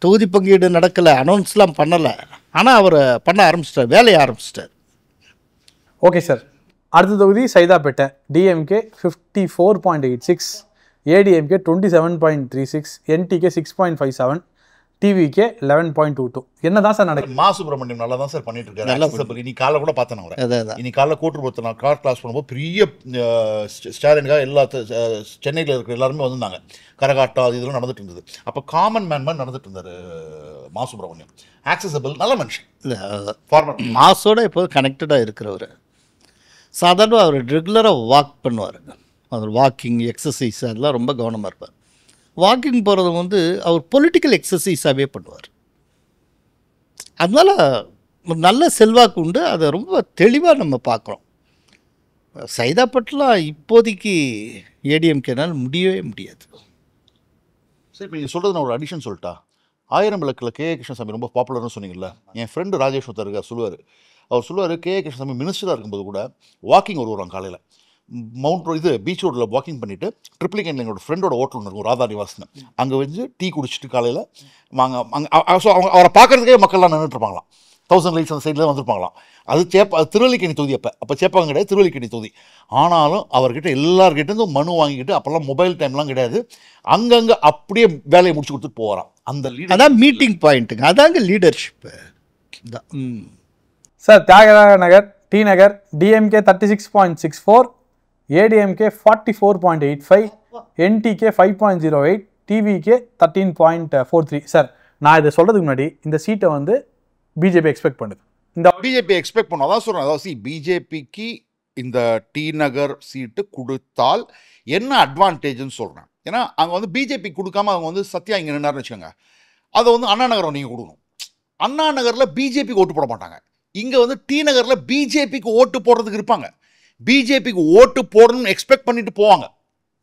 தொகுதி பங்கீடு நடக்கலை, அனௌன்ஸ்லாம் பண்ணலை, ஆனால் அவர் பண்ண ஆரம்பிச்சிட்டார், வேலையை ஆரம்பிச்சிட்டார். Okay sir. அடுத்த தொகுதி Saidapet. DMK 54.86, ADMK 27.36, NTK 6.57, TVK 11.22. என்னதான் சார் நடக்குது? மா சுப்பிரமணியம் நல்லா தான் சார் பண்ணிட்டு இருக்காரு. நல்லா இன்னைக்கு காலைல கூட பார்த்தேன் அவரை. இன்னைக்கு காலைல கூட்டுறவு நான் கார் கிளாஸ் பண்ணும்போது பெரிய ஸ்டாலினுக்காக எல்லா சென்னையில் இருக்கிற எல்லாருமே வந்திருந்தாங்க. கரகாட்டம் அது இதெல்லாம் நடந்துட்டு இருந்தது. அப்போ காமன் மேன் மாதிரி நடந்துட்டு இருந்தார் மா சுப்பிரமணியம். ஆக்சசபிள், நல்ல மனுஷன். இல்லை ஃபார்மர் மாஸோட இப்போ கனெக்டடாக இருக்கிறவர். சாதாரணமாக அவர் ரெகுலராக வாக் பண்ணுவார். அவர் வாக்கிங் எக்ஸசைஸ் அதெல்லாம் ரொம்ப கவனமாக இருப்பார். வாக்கிங் போகிறது வந்து அவர் பொலிட்டிக்கல் எக்ஸசைஸாகவே பண்ணுவார். அதனால் ஒரு நல்ல செல்வாக்கு உண்டு. அதை ரொம்ப தெளிவாக நம்ம பார்க்குறோம். சைதாப்பேட்டெலாம் இப்போதைக்கு ஏடிஎம்கேனால் முடியவே முடியாது. சரி, இப்போ நீங்கள் சொல்கிறது நான் ஒரு அடிஷன் சொல்லிட்டா. 1000 விளக்கில் கே கிருஷ்ணசாமி ரொம்ப பாப்புலர்னு சொன்னீங்கல்ல. என் ஃப்ரெண்டு ராஜேஷ் ஒருத்தர் சொல்லுவார். அவர் சொல்லுவார், கே கிருஷ்ணசாமி மினிஸ்டராக இருக்கும்போது கூட வாக்கிங் வருவாங்க காலையில். மவுண்ட் ரோடு இது பீச் ரோட்டில் வாக்கிங் பண்ணிவிட்டு ட்ரிப்ளிகேனில் எங்களோட ஃப்ரெண்டோட ஹோட்டல் இருக்கும் ராதா நிவாஸ்னு. அங்கே வந்து டீ குடிச்சிட்டு காலையில் அங்கே ஸோ அவங்க அவரை பார்க்குறதுக்கே மக்கள்லாம் நின்றுட்டுருப்பாங்களாம். 1000 லைட்ஸ் அந்த சைடில் வந்துருப்பாங்களாம். அது திருவல்லிக்கேணி தொகுதி. அப்போ சேப்பாங்க கிடையாது, திருவல்லிக்கேணி தொகுதி. ஆனாலும் அவர்கிட்ட எல்லார்கிட்டேருந்தும் மனு வாங்கிக்கிட்டு, அப்போல்லாம் மொபைல் டைம்லாம் கிடையாது, அங்கங்கே அப்படியே வேலையை முடிச்சு கொடுத்துட்டு போகிறான். அந்த அதான் மீட்டிங் பாயிண்ட்டுங்க, அதாங்க leadership. Sir Thyagaraya Nagar, T Nagar, DMK 36.64, ADMK 44.85, NTK 5.08, TVK 13.43. Sir நான் இதை சொல்கிறதுக்கு முன்னாடி இந்த சீட்டை வந்து பிஜேபி எக்ஸ்பெக்ட் பண்ணுது. இந்த பிஜேபி எக்ஸ்பெக்ட் பண்ணும், அதான் சொல்கிறேன். அதாவது பிஜேபிக்கு இந்த டி நகர் சீட்டு கொடுத்தால் என்ன அட்வான்டேஜ்னு சொல்கிறேன். ஏன்னா அங்கே வந்து பிஜேபி கொடுக்காம அவங்க வந்து சத்யா இங்கே நின்னார்னு வச்சுக்கோங்க, அதை வந்து அண்ணா நகரம் நீங்கள் கொடுக்கணும். அண்ணா நகரில் பிஜேபிக்கு ஓட்டு போட மாட்டாங்க. இங்கே வந்து டி நகரில் பிஜேபிக்கு ஓட்டு போடுறதுக்கு இருப்பாங்க. பிஜேபிக்கு ஓட்டு போடணும்னு எக்ஸ்பெக்ட் பண்ணிட்டு போவாங்க.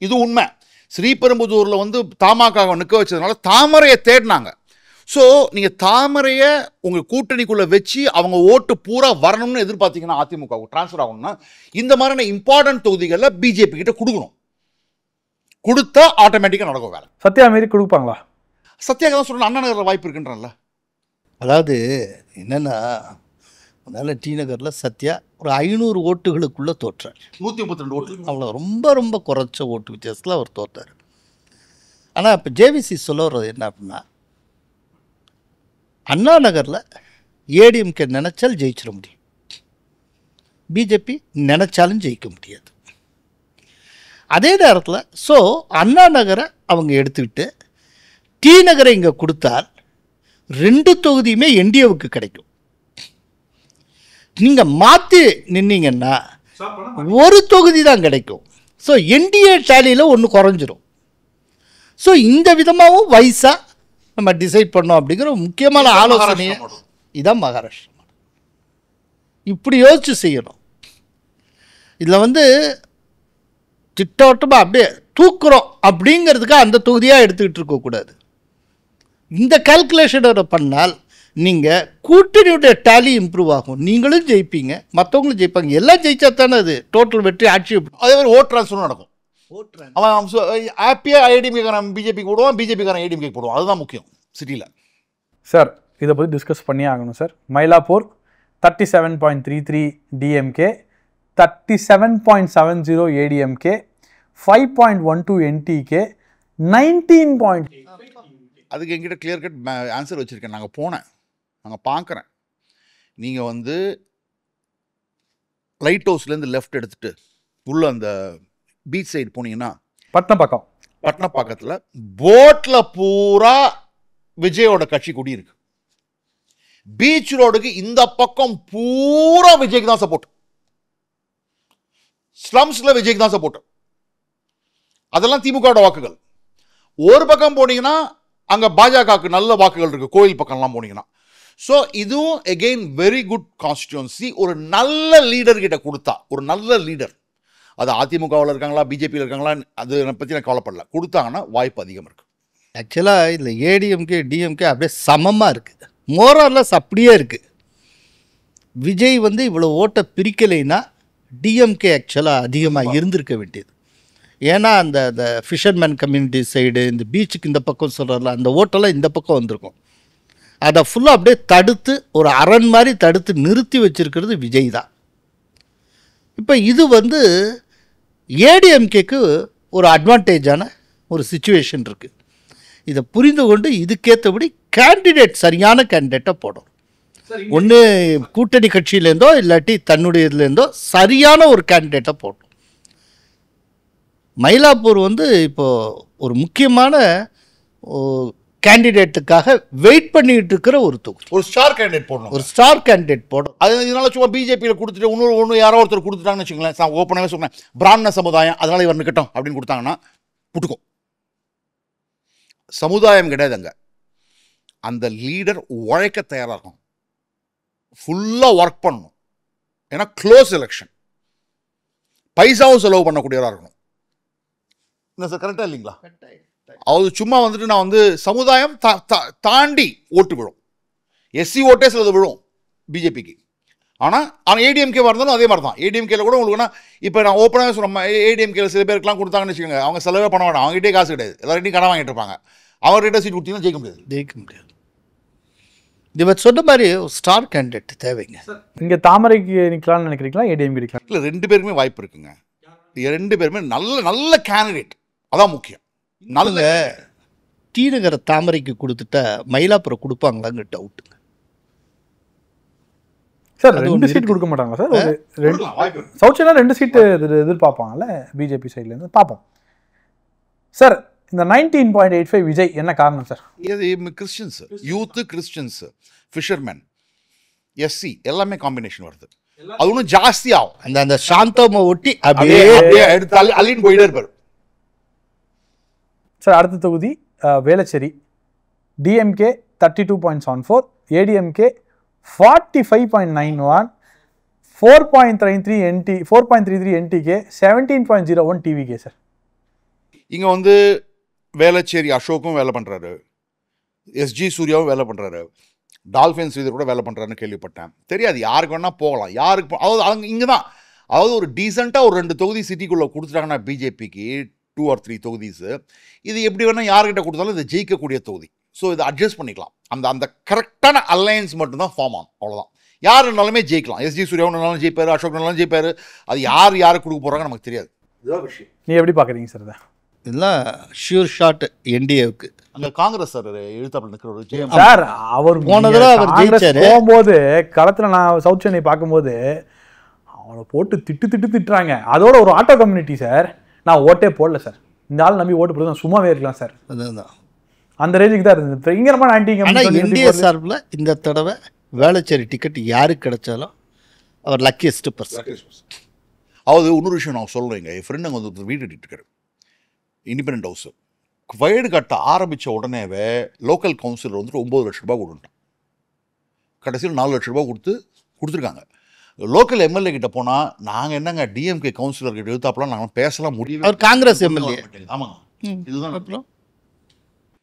இது உண்மை. ஸ்ரீபெரும்புதூரில் வந்து தமாக நிற்க வச்சதுனால தாமரையை தேடினாங்க. ஸோ நீங்கள் தாமரையை உங்கள் கூட்டணிக்குள்ளே வச்சு அவங்க ஓட்டு பூரா வரணும்னு எதிர்பார்த்தீங்கன்னா, அதிமுகவுக்கு ட்ரான்ஸ்ஃபர் ஆகணும்னா இந்த மாதிரியான இம்பார்ட்டன்ட் தொகுதிகளில் பிஜேபி கிட்ட கொடுக்கணும். கொடுத்தா ஆட்டோமேட்டிக்காக நடக்கும் வேலை. சத்யா மாரி கொடுப்பாங்களா? சத்யாக தான் சொல்கிறேன், அண்ணா நகரில் வாய்ப்பு இருக்குன்றல. அதாவது என்னென்னா, அதனால் டி நகரில் சத்யா ஒரு 500 ஓட்டுகளுக்குள்ளே தோற்றார். 132 ஓட்டு, அவ்வளோ ரொம்ப ரொம்ப குறைச்ச ஓட்டு வித்தியாசத்தில் அவர் தோற்றார். ஆனால் இப்போ ஜேவிசி சொல்ல வர்றது என்ன அப்படின்னா, அண்ணா நகரில் ஏடிஎம்கே நினச்சால் ஜெயிச்சிட முடியும், பிஜேபி நினச்சாலும் ஜெயிக்க முடியாது. அதே நேரத்தில் ஸோ அண்ணா நகரை அவங்க எடுத்துக்கிட்டு டி நகரை இங்கே கொடுத்தால் 2 தொகுதியுமே என்டிஏவுக்கு கிடைக்கும். நீங்கள் மாற்றி நின்னீங்கன்னா ஒரு தொகுதி தான் கிடைக்கும். ஸோ என்டிஏ டேலியில் ஒன்று குறைஞ்சிரும். ஸோ இந்த விதமாகவும் வயசாக நம்ம டிசைட் பண்ணோம் அப்படிங்கிற முக்கியமான ஆலோசனையை இதான் மகாராஷ்டிரா. இப்படி யோசிச்சு செய்யணும். இதில் வந்து திட்டவட்டமாக அப்படியே தூக்குறோம் அப்படிங்கிறதுக்கு அந்த தொகுதியாக எடுத்துக்கிட்டு இருக்கக்கூடாது. இந்த கால்குலேஷனை பண்ணால் நீங்கள் கூட்டணியுடைய டேலி இம்ப்ரூவ் ஆகும், நீங்களும் ஜெயிப்பீங்க, மற்றவங்களும் ஜெயிப்பாங்க, எல்லாம் ஜெயிச்சா தானே அது டோட்டல் வெற்றி ஆட்சி. அதே மாதிரி ஓட் ட்ரான்ஸ்ஃபரும் நடக்கும். அவன் ஹாப்பியாக ஏடிஎம்கேக்காரன் பிஜேபிக்கு போடுவான், பிஜேபிக்காரன் ஏடிஎம்கே போடுவான். அதுதான் முக்கியம் சிட்டியில். சார் இதை பற்றி டிஸ்கஸ் பண்ணி ஆகணும் sir. Mylapore 37.33 DMK, 37.70 ADMK, 5.12 NTK, 19. அதுக்கு எங்கிட்ட கிளியர் கட் ஆன்சர் வச்சுருக்கேன். நாங்கள் போனேன், நாங்கள் பார்க்குறேன். நீங்கள் வந்து லைட் ஹவுஸ்லேருந்து லெஃப்ட் எடுத்துகிட்டு உள்ள அந்த பீச் சைடு போனீங்கன்னா, பட்டணப்பாக்கத்தில் போட்டில் பூரா விஜயோட கட்சி கொடி இருக்கு. பீச் ரோடுக்கு இந்த பக்கம் பூரா விஜய்க்கு தான் சப்போர்ட், ஸ்லம்ஸில் விஜய்க்கு தான் சப்போர்ட். அதெல்லாம் திமுகவோட வாக்குகள். ஒரு பக்கம் போனீங்கன்னா அங்கே பாஜகவுக்கு நல்ல வாக்குகள் இருக்குது, கோயில் பக்கம்லாம் போனீங்கன்னா. ஸோ இதுவும் எகெயின் வெரி குட் கான்ஸ்டிட்யூன்சி. ஒரு நல்ல லீடர் கிட்ட கொடுத்தா, ஒரு நல்ல லீடர், அது அதிமுகவில் இருக்காங்களா பிஜேபியில் இருக்காங்களா அதை பற்றி நான் கவலைப்படல, கொடுத்தாங்கன்னா வாய்ப்பு அதிகம் இருக்குது. ஆக்சுவலாக இதில் ஏடிஎம்கே டிஎம்கே அப்படியே சமமாக இருக்குது, மோரலஸ் அப்படியே இருக்குது. விஜய் வந்து இவ்வளோ ஓட்டை பிரிக்கலைன்னா டிஎம்கே ஆக்சுவலாக அதிகமாக இருந்திருக்க வேண்டியது. ஏன்னா அந்த ஃபிஷர்மேன் கம்யூனிட்டி சைடு, இந்த பீச்சுக்கு இந்த பக்கம் சொல்கிறல அந்த ஓட்டெல்லாம் இந்த பக்கம் வந்திருக்கும். அதை ஃபுல்லாக அப்படியே தடுத்து ஒரு அரண் மாதிரி தடுத்து நிறுத்தி வச்சிருக்கிறது விஜய் தான். இப்போ இது வந்து ஏடிஎம்கேக்கு ஒரு அட்வான்டேஜான ஒரு சுச்சுவேஷன் இருக்குது. இதை புரிந்து கொண்டு இதுக்கேற்றபடி கேண்டிடேட் சரியான கேண்டிடேட்டை போடும். ஒன்று கூட்டணி கட்சியிலேருந்தோ இல்லாட்டி தன்னுடைய இதுலேருந்தோ சரியான ஒரு கேண்டிடேட்டை போடும். மயிலாப்பூர் வந்து இப்போது ஒரு முக்கியமான கேண்டிடேட்டுக்காக வெயிட் பண்ணிட்டு இருக்கிற ஒரு தொகுதி. ஒரு ஸ்டார் கேண்டிடேட் போடணும், ஒரு ஸ்டார் கேண்டிடேட் போடும். அது இதனால சும்மா பிஜேபியில் கொடுத்துட்டு ஒன்று யாரோ ஒருத்தர் கொடுத்துட்டாங்கன்னு வச்சுங்களேன். நான் ஓப்பனாகவே சொன்னேன், பிராமண சமுதாயம் அதனால இவர் நிற்கட்டும் அப்படின்னு கொடுத்தாங்கன்னா புட்டுக்கும். சமுதாயம் கிடையாதுங்க, அந்த லீடர் உழைக்க தயாராக இருக்கும், ஃபுல்லாக ஒர்க் பண்ணணும். ஏன்னா க்ளோஸ் எலெக்ஷன், பைசாவும் செலவு பண்ணக்கூடியவராக இருக்கணும். என்ன சார், கரெக்டாக இல்லைங்களா? அது சும்மா வந்துட்டு நான் வந்து சமுதாயம் தாண்டி ஓட்டு விழும். எஸ்சி ஓட்டே சிலது விழும் பிஜேபிக்கு. ஆனால் ஏடிஎம்கே இருந்தாலும் அதே மாதிரி தான். ஏடிஎம்கேல கூட உங்களுக்கு இப்போ நான் ஓப்பனாகவே சொன்னேன், ஏடிஎம்கேல சில பேருக்குலாம் கொடுத்தாங்கன்னு வச்சுக்கோங்க, அவங்க செலவே பண்ண வேண்டாம், அவங்ககிட்டே காசு கிடையாது, எல்லார்கிட்டையும் கடன் வாங்கிட்டு இருப்பாங்க. அவர்கிட்ட சீட் கொடுத்தீங்கன்னா ஜெயிக்க முடியாது. இவர் சொன்ன மாதிரி ஸ்டார் கேண்டிடேட் தேவைங்க. இங்கே தாமரைக்கு நிற்கலாம்னு நினைக்கிறீங்களா, ஏடிஎம்கே நிற்கலாம்? இல்லை, ரெண்டு பேருக்குமே வாய்ப்பு இருக்குங்க. ரெண்டு பேருமே நல்ல கேண்டிடேட், அதான் முக்கியம். நல்ல டி நகர தாமரைக்கு கொடுத்துட்டா மயிலாப்புரம் கொடுப்பாங்களாங்க டவுட்டுங்க. சார் 2 சீட் கொடுக்க மாட்டாங்களா சார்? ஒரு சவுத் சைனா 2 சீட்டு எதிர்பார்ப்பாங்கல்ல பிஜேபி சைட்லேருந்து, பார்ப்போம். சார் இந்த 19.85 விஜய் என்ன காரணம் சார்? இது Christians, youth Christians, fisherman, SC எல்லாமே காம்பினேஷன் வருது. அது ஒன்றும் ஜாஸ்தி ஆகும். அந்த சாந்தோமை ஒட்டி அப்படியே எடுத்து அள்ளின்னு போயிட்டே இருப்பார். சார் அடுத்த தொகுதி Velachery. DMK 32.74, ADMK 45.91, 4.33 NTK, 17.01 TVK. Sir இங்கே வந்து வேளச்சேரி அசோக்கும் வேலை பண்ணுறாரு, எஸ்ஜி சூர்யாவும் வேலை பண்ணுறாரு, டால்ஃபின் ஸ்ரீதர் கூட வேலை பண்ணுறாருன்னு கேள்விப்பட்டேன். தெரியாது, யாருக்கு வேணால் போகலாம், யாருக்கு அதாவது அவங்க இங்கே தான். அதாவது ஒரு டீசெண்டாக ஒரு 2 தொகுதி சிட்டிக்குள்ளே கொடுத்துட்டாங்கன்னா பிஜேபிக்கு 2 or 3 தொகுதிஸு, இது எப்படி வேணால் யார்கிட்ட கொடுத்தாலும் இதை ஜெயிக்கக்கூடிய தொகுதி. ஸோ இதை அட்ஜஸ்ட் பண்ணிக்கலாம். அந்த கரெக்டான அலையன்ஸ் மட்டும்தான் ஃபார்ம் ஆகும், அவ்வளோதான். யார் இருந்தாலுமே ஜெயிக்கலாம். எஸ்ஜி சூர்யாவும் ஜெயிப்பார், அசோக் நாளும் ஜெயிப்பார். அது யாருக்கு கொடுக்க போகிறாங்க நமக்கு தெரியாது. இதுதான் விஷயம். நீ எப்படி பார்க்குறீங்க சார்? இதெல்லாம் ஷியூர் ஷாட் என்டிஏவுக்கு. அங்கே காங்கிரஸ் சார் எழுத்தாப்பில் நிற்கிற சார், அவர் போன தடவை அவர் ஜெயிச்சாரு. போகும்போது களத்தில் நான் சவுத் சென்னை பார்க்கும்போது அவனை போட்டு திட்டுறாங்க. அதோட ஒரு ஆட்டோ கம்யூனிட்டி சார், நான் ஓட்டே போடல சார், இந்த ஆள் நம்பி ஓட்டு போடுறது சும்மாவே இருக்கலாம் சார். அதுதான் அந்த ரேஞ்சுக்கு தான் இருந்தது. பயங்கரமான இந்திய சார்பில் இந்த தடவை வேளச்சேரி டிக்கெட் யாருக்கு கிடைச்சாலும் அவர் லக்கியஸ்ட் பர்சன். அதாவது இன்னொரு விஷயம் நான் சொல்லுவேங்க, என் ஃப்ரெண்டு அங்கே வந்து வீடு கட்டிட்டு இண்டிபெண்ட் ஹவுஸு வயடு கட்ட ஆரம்பித்த உடனேவே லோக்கல் கவுன்சிலர் வந்துட்டு 9 லட்ச ரூபா கொடுத்துட்டான். கடைசியில் 4 லட்ச ரூபா கொடுத்துருக்காங்க. லோக்கல் எம்எல்ஏ கிட்ட போனால் நாங்கள் என்னங்க டிஎம்கே கவுன்சிலர் கிட்ட எழுத்தாப்பெல்லாம் நாங்கள் பேசலாம் முடியும். அவர் காங்கிரஸ் எம்எல்ஏ. ஆமாங்க, இதுதான் அப்புறம்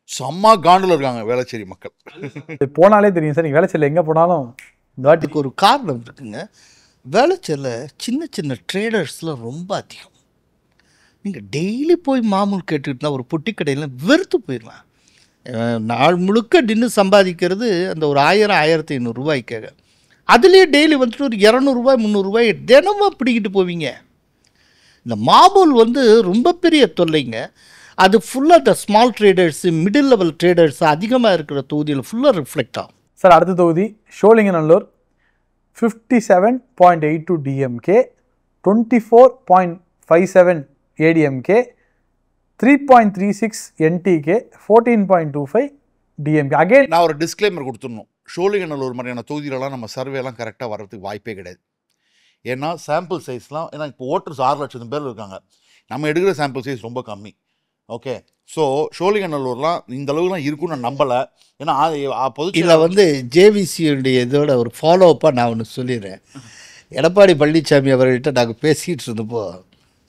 செம்ம காண்டில் இருக்காங்க வேளச்சேரி மக்கள். போனாலே தெரியும் சார், நீங்கள் வேளச்சேரியில் எங்கே போனாலும் இந்த வாட்டிக்கு ஒரு காரணம் இருக்குங்க. வேளச்சேரியில் சின்ன சின்ன ட்ரேடர்ஸ்லாம் ரொம்ப அதிகம். நீங்கள் டெய்லி போய் மாமூல் கேட்டுக்கிட்டா ஒரு பொட்டி கடையில் வெறுத்து போயிடலாம். நாள் முழுக்க டின்னு சம்பாதிக்கிறது அந்த ஒரு 1000-1500 ரூபாய்க்காக. அதுலேயே டெய்லி வந்துட்டு ஒரு 200 ரூபாய் 300 ரூபாய் தினமும் பிடிக்கிட்டு போவீங்க. இந்த மாமூல் வந்து ரொம்ப பெரிய தொல்லைங்க. அது ஃபுல்லாக இந்த small traders, middle level traders அதிகமாக இருக்கிற தொகுதியில் ஃபுல்லாக ரிஃப்ளெக்ட் ஆகும். சார் அடுத்த தொகுதி Sholinganallur. 57.82 DMK, 24.57 ADMK, 3.36 NTK, 14.25 DMK. Again நான் ஒரு டிஸ்க்ளைமர் கொடுத்துடணும், ஷோலிங்கநல்லூர் மாதிரியான தொகுதியிலலாம் நம்ம சர்வேலாம் கரெக்டாக வர்றதுக்கு வாய்ப்பே கிடையாது. ஏன்னா சாம்பிள் சைஸ்லாம், ஏன்னா இப்போ ஓட்டர்ஸ் 6 லட்சம் பேர் இருக்காங்க, நம்ம எடுக்கிற சாம்பிள் சைஸ் ரொம்ப கம்மி. ஓகே, ஸோ ஷோலிங்கநல்லூர்லாம் இந்த அளவுக்குலாம் இருக்குன்னு நான் நம்பலை. ஏன்னா இதில் வந்து ஜேவிசியுடைய இதோட ஒரு ஃபாலோ அப்பாக நான் ஒன்று சொல்லிடுறேன். எடப்பாடி பழனிசாமி அவர்கிட்ட நாங்கள் பேசிகிட்டு இருந்தப்போ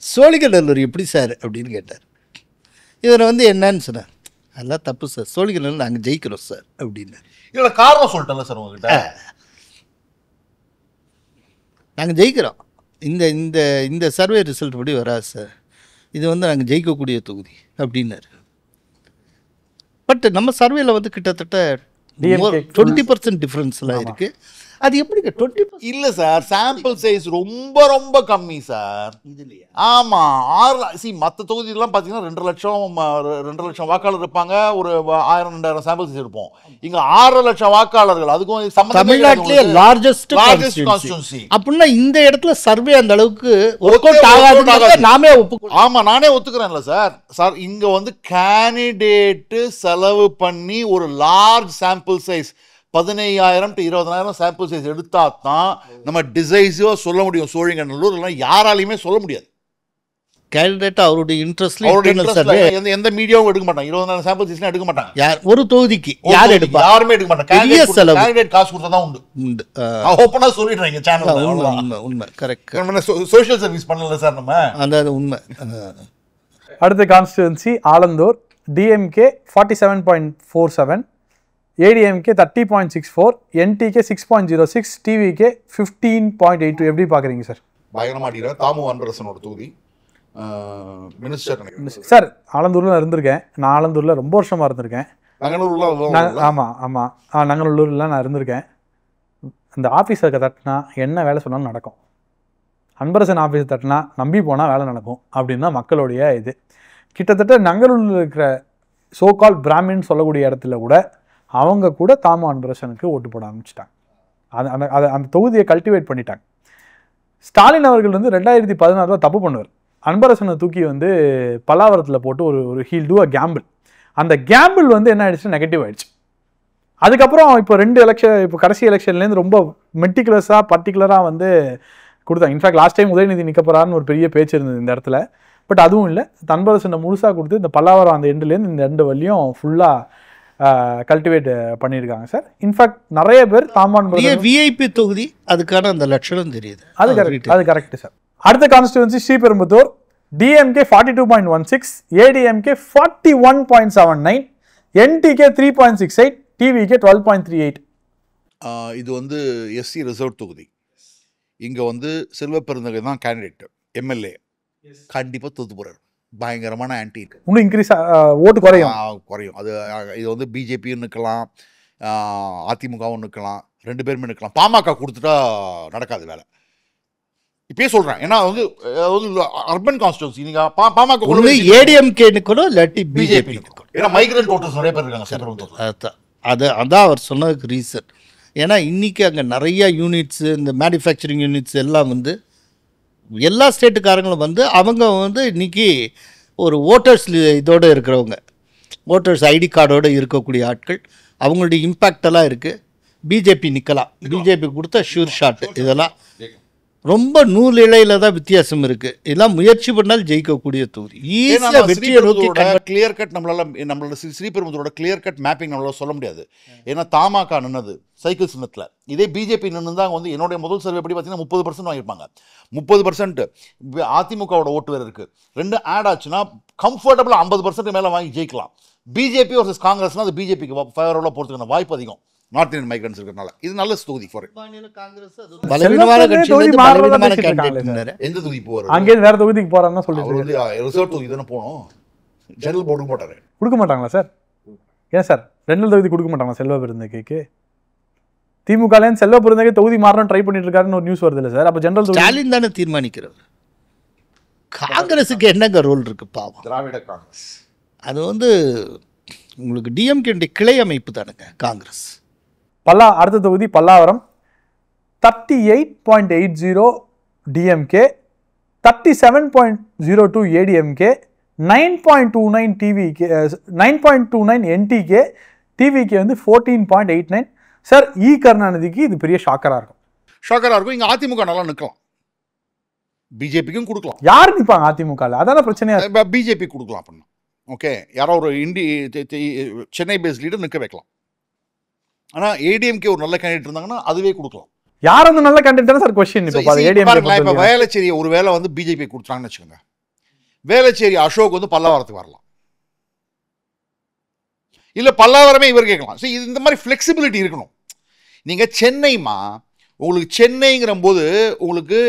சோழிங்கநல்லூர் எப்படி சார் அப்படின்னு கேட்டார். இவரை வந்து என்னன்னு சொன்னேன், அதெல்லாம் தப்பு சார், சோழிங்கநல்லூர் நாங்கள் ஜெயிக்கிறோம் சார் அப்படின்னு. இல்லை காரணம் சொல்லிட்டேன்ல சார் உங்ககிட்ட. நாங்கள் ஜெயிக்கிறோம். இந்த இந்த இந்த சர்வே ரிசல்ட் படி வராது சார், இது வந்து நாங்கள் ஜெயிக்கக்கூடிய தொகுதி அப்படின்னாரு. பட் நம்ம சர்வேல வந்து கிட்டத்தட்ட 20% டிஃப்ரென்ஸ்லாம் இருக்குது. அது எப்படிங்க 20%? இல்லை சார், சாம்பிள் சைஸ் ரொம்ப ரொம்ப கம்மி சார் இதுலையா. ஆமாம், 6 மற்ற தொகுதியெல்லாம் பார்த்தீங்கன்னா 2 லட்சம் வாக்காளர் இருப்பாங்க, ஒரு 1000-2000 சாம்பிள் சைஸ் இருப்போம். இங்கே 6 லட்சம் வாக்காளர்கள், அதுக்கும் தமிழ்நாட்டிலே லார்ஜஸ்ட் கான்ஸ்டிட்யூன்சி. அப்படின்னா இந்த இடத்துல சர்வே அந்த அளவுக்கு ஒர்க் அவுட் ஆகாது. நாமே ஆமாம், நானே ஒத்துக்கிறேன்ல சார். சார் இங்கே வந்து கேண்டிடேட்டு செலவு பண்ணி ஒரு large sample size 15,000 to 20,000 sample size எடுத்தா தான் நம்ம டிசைசிவா சொல்ல முடியும். சோழிங்கநல்லூர் எல்லாம் யாராலையுமே சொல்ல முடியாது. கேண்டிடேட் அவருடைய இன்ட்ரெஸ்ட்ல எந்த மீடியாவும் எடுக்க மாட்டாங்க. 20,000 சாம்பிள் சைஸ்லாம் எடுக்க மாட்டாங்க. யார் ஒரு தொகுதிக்கு யார் எடுப்பா? யாருமே எடுக்க மாட்டாங்க. கேண்டிடேட் காசு கொடுத்தா தான் உண்டு. ஓப்பனா சொல்லிடுறேன் சேனல்ல. உண்மை, கரெக்ட். சோஷியல் சர்வீஸ் பண்ணல சார் நம்ம. அந்த உண்மை. அடுத்த constituency Alandur. DMK 47.47, ADMK 30.64, NTK 6.06, TVK 15.82. எப்படி பார்க்குறீங்க சார்? பயங்கரமா அடிக்கிறார். தாமு அன்பரசனோட தொகுதி மினிஸ்டர் சார். ஆலந்தூரில் இருந்திருக்கேன் நான். ஆலந்தூரில் ரொம்ப வருஷமாக இருந்திருக்கேன். ஆமாம், நங்கநல்லூரில் நான் இருந்திருக்கேன். இந்த ஆஃபீஸை தட்டினா என்ன வேலை சொன்னாலும் நடக்கும். அன்பரசன் ஆஃபீஸை தட்டினா நம்பி போனால் வேலை நடக்கும் அப்படின்னு தான் மக்களுடைய இது. கிட்டத்தட்ட நங்கநல்லூரில் இருக்கிற சோகால் பிராமின்னு சொல்லக்கூடிய இடத்துல கூட அவங்க கூட தாமு அன்பரசனுக்கு ஓட்டு போட ஆரம்பிச்சிட்டாங்க. அந்த தொகுதியை கல்டிவேட் பண்ணிட்டாங்க. ஸ்டாலின் அவர்கள் வந்து 2016 தப்பு பண்ணுவார். அன்பரசனை தூக்கி வந்து பல்லாவரத்தில் போட்டு ஒரு ஹீல் டூ அ கேம்பிள். அந்த கேம்பிள் வந்து என்ன ஆயிடுச்சு, நெகட்டிவ் ஆயிடுச்சு. அதுக்கப்புறம் இப்போ 2 எலெக்ஷன், இப்போ கடைசி எலெக்ஷன்லேருந்து ரொம்ப மெட்டிகுலஸாக பர்டிகுலராக வந்து கொடுத்தாங்க. இன்ஃபேக்ட் லாஸ்ட் டைம் உதயநிதி நிற்க போகிறான்னு ஒரு பெரிய பேச்சு இருந்தது இந்த இடத்துல. பட் அதுவும் இல்லை, அன்பரசனை முழுசாக கொடுத்து இந்த பல்லாவரம் அந்த எண்டுலேருந்து இந்த 2 வழியும் ஃபுல்லாக கல்டிவேட் பண்ணியிருக்காங்க சார். இன்ஃபேக்ட் நிறைய பேர் தாமான் விஐபி தொகுதி, அதுக்கான அந்த லட்சணம் தெரியுது. அது கரெக்ட் சார். அடுத்த constituency Sriperumbudur. DMK 42.16, ADMK 41.79, NTK 3.68, TVK 12.38. இது வந்து எஸ்சி ரிசர்வ் தொகுதி. இங்கே வந்து செல்வ பெருந்தகை தான் கேண்டிடேட் எம்எல்ஏ. கண்டிப்பாக தோத்து போகிறார். பயங்கரமான ஆன்டி இருக்கு. இன்னும் இன்க்ரீஸ் ஓட்டு குறையும். அது இது வந்து பிஜேபியும் நிற்கலாம், அதிமுகவும் நிற்கலாம், 2 பேருமே நிற்கலாம். பாமக கொடுத்துட்டா நடக்காது வேலை. இப்பயே சொல்கிறேன். ஏன்னா வந்து அர்பன் கான்ஸ்டிட்யூன்சி நீங்கள் பாமக ஏடிஎம்கே நிற்கணும், இல்லாட்டி பிஜேபி நிற்கணும். ஏன்னா மைக்ரேட் ஓட்டர்ஸ் நிறைய பேர் இருக்காங்க. அதான் அவர் சொன்னதுக்கு ரீசன். ஏன்னா இன்றைக்கி அங்கே நிறையா யூனிட்ஸு, இந்த மேனுஃபேக்சரிங் யூனிட்ஸ் எல்லாம் வந்து எல்லா ஸ்டேட்டுக்காரங்களும் வந்து அவங்க வந்து இன்றைக்கி ஒரு ஓட்டர்ஸ் இதோடு இருக்கிறவங்க, ஓட்டர்ஸ் ஐடி கார்டோடு இருக்கக்கூடிய ஆட்கள், அவங்களுடைய இம்பேக்டெல்லாம் இருக்குது. பிஜேபி நிற்கலாம், பிஜேபி கொடுத்த ஷூர் ஷாட்டு. இதெல்லாம் ரொம்ப நூல் இலையில தான் வித்தியாசம் இருக்குது. இதெல்லாம் முயற்சி பண்ணால் ஜெயிக்கக்கூடிய தொகுதி. ஈஸியாக வெற்றியை நோக்கி கிளியர் கட் நம்மளோட ஸ்ரீபெரும்புத்தூரோட கிளியர் கட் மேப்பிங் நம்மளால சொல்ல முடியாது. ஏன்னா தாமாக்கா நின்னது சைக்கிள் சின்னத்தில். இதே பிஜேபி நின்று தான் வந்து என்னுடைய முதல் சர்வே படி பார்த்தீங்கன்னா 30% வாங்கியிருப்பாங்க. 30% அதிமுகவோட ஓட்டு வேறு இருக்குது. 2 ஆட் ஆச்சுன்னா கம்ஃபர்டபுளாக 50% மேலே வாங்கி ஜெயிக்கலாம். பிஜேபி வர்சஸ் காங்கிரஸ்னால் அது பிஜேபிக்கு ஃபேவரபுளாக போகிறதுக்கான வாய்ப்பு அதிகம். நார்த் இந்தியன் மைக்ரன்ஸ் இருக்கிறதுனால இது நல்ல தொகுதி ஃபார் எந்த தொகுதி போவார்? அங்கேருந்து வேற தொகுதிக்கு போறாருன்னு சொல்லிட்டு ரிசர்வ் தொகுதி தானே போகணும். ஜெனரல் போர்டு போட்டாரு. கொடுக்க மாட்டாங்களா சார்? ஏன் சார் 2 தொகுதி கொடுக்க மாட்டாங்களா செல்வ பெருந்தகைக்கு? திமுகலேருந்து செல்வ பெருந்தகை தொகுதி மாறணும் ட்ரை பண்ணிட்டு இருக்காருன்னு ஒரு நியூஸ் வருது இல்லை சார்? அப்போ ஜெனரல் ஸ்டாலின் தானே தீர்மானிக்கிறார். காங்கிரஸுக்கு என்னங்க ரோல் இருக்கு? பாவம் திராவிட காங்கிரஸ். அது வந்து உங்களுக்கு டிஎம்கே கிளை அமைப்பு தானுங்க காங்கிரஸ். அடுத்த தொகுதி Pallavaram. 38.80 DMK, 37.02 ADMK, 9.29 TVK, 9.29 NTK, TVK வந்து 14.89. சார் கருணாநிதிக்கு இது பெரிய ஷாக்கராக இருக்கும். இங்கே அதிமுக நல்லா நிற்கலாம், பிஜேபிக்கும் கொடுக்கலாம். யார் நிற்பாங்க அதிமுகவில்? அதான பிரச்சனையா? பிஜேபி கொடுக்கலாம் அப்படின்னா ஓகே, யாரோ ஒரு சென்னை பேஸ் லீடர் நிற்க வைக்கலாம். ஆனால் ஏடிஎம்கே ஒரு நல்ல கேண்டிடேட் இருந்தாங்கன்னா அதுவே கொடுக்கலாம். யார் அந்த நல்ல கேண்டிடேட் சார் கொஸ்டின்? இப்போ வேளச்சேரி ஒரு வேலை வந்து பிஜேபி கொடுத்தாங்கன்னு வச்சுக்கோங்க. வேளச்சேரி அசோக் வந்து பல்லாவரத்துக்கு வரலாம். இல்லை பல்லாவரமே இவர் கேட்கலாம். ஸோ இந்த மாதிரி ஃப்ளெக்சிபிலிட்டி இருக்கணும். நீங்கள் சென்னைமா, உங்களுக்கு சென்னைங்கிற போது உங்களுக்கு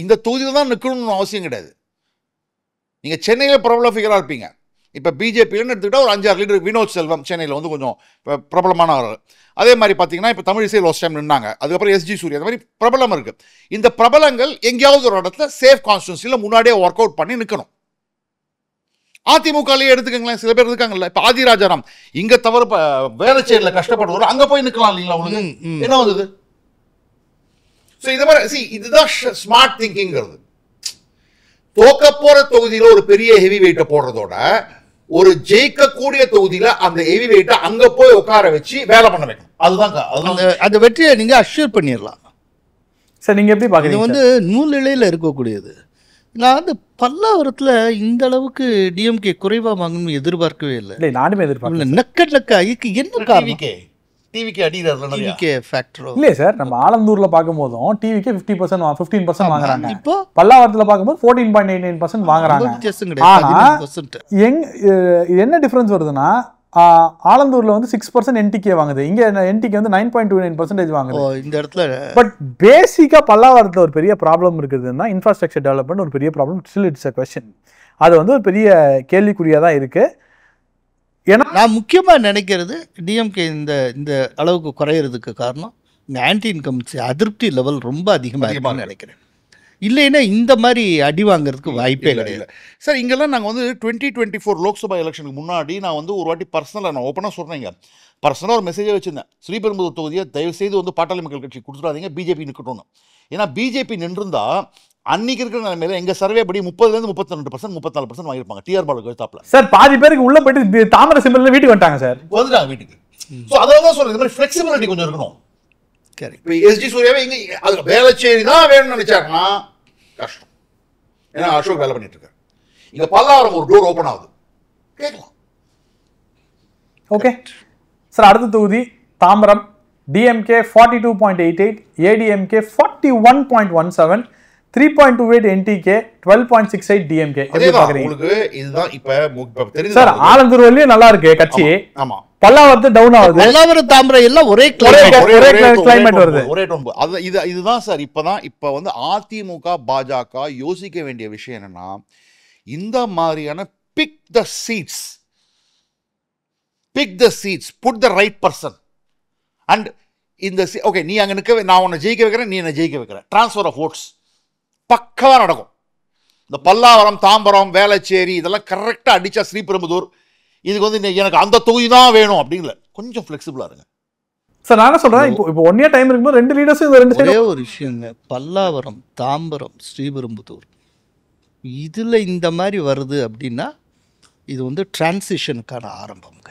இந்த தொகுதியில் தான் நிற்கணும்னு அவசியம் கிடையாது. நீங்கள் சென்னையில் பிரபல ஃபிகராக இருப்பீங்க. இப்போ பிஜேபின்னு எடுத்துக்கிட்டால் ஒரு 5-6 லீடர். வினோத் செல்வம் சென்னையில் வந்து கொஞ்சம் பிரபலமானவர். அதே மாதிரி பார்த்தீங்கன்னா இப்போ தமிழிசை லாஸ்ட் டைம் நின்னாங்க. அதுக்கப்புறம் எஸ்ஜி சூர்யா, அந்த மாதிரி பிரபலம் இருக்குது. இந்த பிரபலங்கள் எங்கேயாவது ஒரு இடத்துல சேஃப் கான்ஸ்டியூன்சியில் முன்னாடியே ஒர்க் அவுட் பண்ணி நிற்கணும். அதிமுகலேயே எடுத்துக்கங்களேன், சில பேர் இருக்காங்கல்ல. இப்போ ஆதிராஜாராம் இங்கே தவிர வேளச்சேரியில் கஷ்டப்படுவார், அங்கே போய் நிற்கலாம் இல்லைங்களா? உங்களுக்கு என்ன வந்தது? ஸோ இது மாதிரி இதுதான் ஸ்மார்ட் திங்கிங்கிறது. தோக்க போற தொகுதியில் ஒரு பெரிய ஹெவி வெயிட்டை போடுறதோட ஒரு ஜெயிக்கக்கூடிய தொகுதியில் அந்த ஹெவி வெயிட்டை அங்க போய் உட்கார வச்சு வேலை பண்ண வைக்கணும். அதுதான் அந்த வெற்றியை நீங்க அஷ்யூர் பண்ணிடலாம். சார் நீங்க எப்படி பாக்குறீங்க? இது வந்து நூலிழையில் இருக்கக்கூடியது. நான் வந்து பல்லாவரத்தில் இந்த அளவுக்கு டிஎம்கே குறைவாக வாங்கணும்னு எதிர்பார்க்கவே இல்லை. இல்லை, நானுமே எதிர்பார்க்கல. நெக்க இதுக்கு என்ன காரணம்? டிவிக்கு அடிக்கிறது ஃபேக்டரோ இல்லையே சார். நம்ம ஆலந்தூர்ல பார்க்கும்போதும் டிவிக்கு 15% வாங்குறாங்க. இப்போ பல்லாவரத்துல பார்க்கும்போது 14.89% வாங்குறாங்க. ஆனா என்ன டிஃபரன்ஸ் வருதுன்னா, ஆலந்தூர்ல வந்து 6% என்டிகே வாங்குது, இங்க என்டிகே வந்து 9.29% வாங்குது இந்த இடத்துல. பட் பேசிக்கா பல்லாவரத்துல ஒரு பெரிய ப்ராப்ளம் இருக்குதுன்னா, இன்ஃப்ராஸ்ட்ரக்சர் டெவலப்மெண்ட் ஒரு பெரிய problem. Still it's a question. அது வந்து ஒரு பெரிய கேள்விக்குறியா தான் இருக்கு. ஏன்னா நான் முக்கியமாக நினைக்கிறது டிஎம்கே இந்த அளவுக்கு குறையிறதுக்கு காரணம் இந்த ஆன்டி இன்கம்சி அதிருப்தி லெவல் ரொம்ப அதிகமாக இருக்குன்னு நினைக்கிறேன். இல்லைன்னா இந்த மாதிரி அடி வாங்குறதுக்கு வாய்ப்பே கிடையாது சார். இங்கெல்லாம் நாங்கள் வந்து 2024 லோக்சபா எலெக்ஷனுக்கு முன்னாடி நான் வந்து ஒரு வாட்டி பர்சனலாக நான் ஓப்பனாக சொல்கிறேங்க, பர்சனலாக ஒரு மெசேஜை வச்சுருந்தேன். ஸ்ரீபெரும்புதூர் தொகுதியை தயவுசெய்து வந்து பாட்டாளி மக்கள் கட்சி கொடுத்துடாதீங்க, பிஜேபி நிற்கட்டும்னு. ஏன்னா பிஜேபி நின்றுருந்தா அன்னைக்கு இருக்கிற நிலைமையில எங்க சர்வே படி 30% 32% 34% வாங்கிருப்பாங்க. டிஆர் பாலு கழுத்தாப்ல சார் பாதி பேருக்கு உள்ள போயிட்டு தாமரை சிம்பிள்ல வீட்டுக்கு வந்துட்டாங்க சார். வந்துட்டாங்க வீட்டுக்கு. ஸோ அதான் சொல்றேன், இந்த மாதிரி ஃபிளெக்சிபிலிட்டி கொஞ்சம் இருக்கணும். இப்போ எஸ்ஜி சூர்யாவே இங்க அது வேளச்சேரி தான் வேணும்னு நினைச்சாருன்னா கஷ்டம். ஏன்னா அசோக் வேலை பண்ணிட்டு இருக்காரு. இங்க பல்லாவரம் ஒரு டோர் ஓப்பன் ஆகுது, கேட்கலாம். Okay sir. அடுத்த தொகுதி Tambaram. DMK 42.88, ADMK 41.17, 3.28 NTK, 12.68 DMK. எப்படி பாக்குறீங்க? உங்களுக்கு இதுதான் இப்ப தெரியுது சார். ஆலந்தூர் வரையும் நல்லா இருக்கு கட்சி. ஆமா. பல்லாவரத்து டவுன் ஆகுது. பல்லாவரம் தாம்பரம் எல்லாம் ஒரே கிளைமேட் வருது. ஒரே டோன். இதுதான் சார். இப்ப வந்து அதிமுக பாஜக யோசிக்க வேண்டிய விஷயம் என்னன்னா, இந்த மாதிரியான pick the seats, put the right person. And இந்த ஓகே, நீ அங்க நிக்க, நான் உன்னை ஜெயிக்க வைக்கிறேன், நீ என்ன ஜெயிக்க வைக்கிற, டிரான்ஸ்ஃபர் ஆஃப் ஓட்ஸ் பக்கவா நடக்கும். இந்த பல்லாவரம், தாம்பரம், வேளச்சேரி இதெல்லாம் கரெக்டா அடிச்சா ஸ்ரீபெரும்புதூர் இதுக்கு வந்து எனக்கு அந்த தொகுதி தான் வேணும் அப்படிங்கல. கொஞ்சம் ஃபிளெக்சிபிளா இருங்க சார். நான் சொல்றேன், இப்போ 1 year டைம் இருக்கும்போது 2 லீடர்ஸ் இந்த 2 ஒரே ஒரு விஷயங்க. பல்லாவரம், தாம்பரம், ஸ்ரீபெரும்புதூர் இதுல இந்த மாதிரி வருது அப்படின்னா இது வந்து டிரான்சிஷனுக்கான ஆரம்பம்ங்க.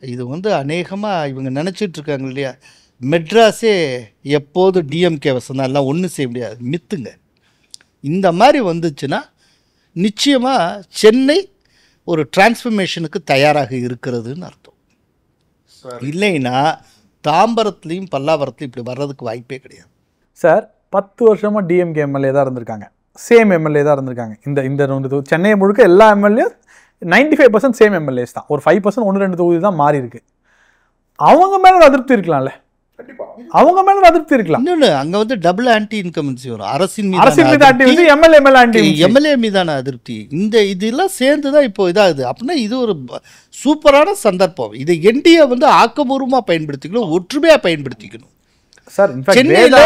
இது வந்து அநேகமாக இவங்க நினச்சிட்டு இருக்காங்க இல்லையா, மெட்ராஸே எப்போது டிஎம்கே வசந்தான் எல்லாம் ஒன்றும் செய்ய முடியாது, மித்துங்க. இந்த மாதிரி வந்துச்சுன்னா நிச்சயமாக சென்னை ஒரு டிரான்ஸ்ஃபர்மேஷனுக்கு தயாராக இருக்கிறதுன்னு அர்த்தம். இல்லைன்னா தாம்பரத்துலேயும் பல்லாவரத்துலையும் இப்படி வர்றதுக்கு வாய்ப்பே கிடையாது சார். 10 வருஷமாக டிஎம்கே எம்எல்ஏ தான் இருந்திருக்காங்க, சேம் எம்எல்ஏ தான் இருந்திருக்காங்க. இந்த சென்னை முழுக்க எல்லா எம்எல்ஏ 95% சேம் எம்எல்ஏஸ் தான். ஒரு 5% 1-2 தொகுதி தான் மாறி இருக்கு. அவங்க மேல ஒரு அதிருப்தி இருக்கலாம்ல. அவங்க மேல அதிருப்தி இருக்கலாம். இன்னொன்று அங்கே வந்து டபுள் ஆன்டி இன்கம்பன்சி வரும். அரசின் எம்எல்ஏ மீதான அதிருப்தி. இதெல்லாம் சேர்ந்து தான் இப்போ இதாகுது. அப்படின்னா இது ஒரு சூப்பரான சந்தர்ப்பம். இதை என்டிஏ வந்து ஆக்கபூர்வமாக பயன்படுத்திக்கணும், ஒற்றுமையாக பயன்படுத்திக்கணும். சார் சென்னையில்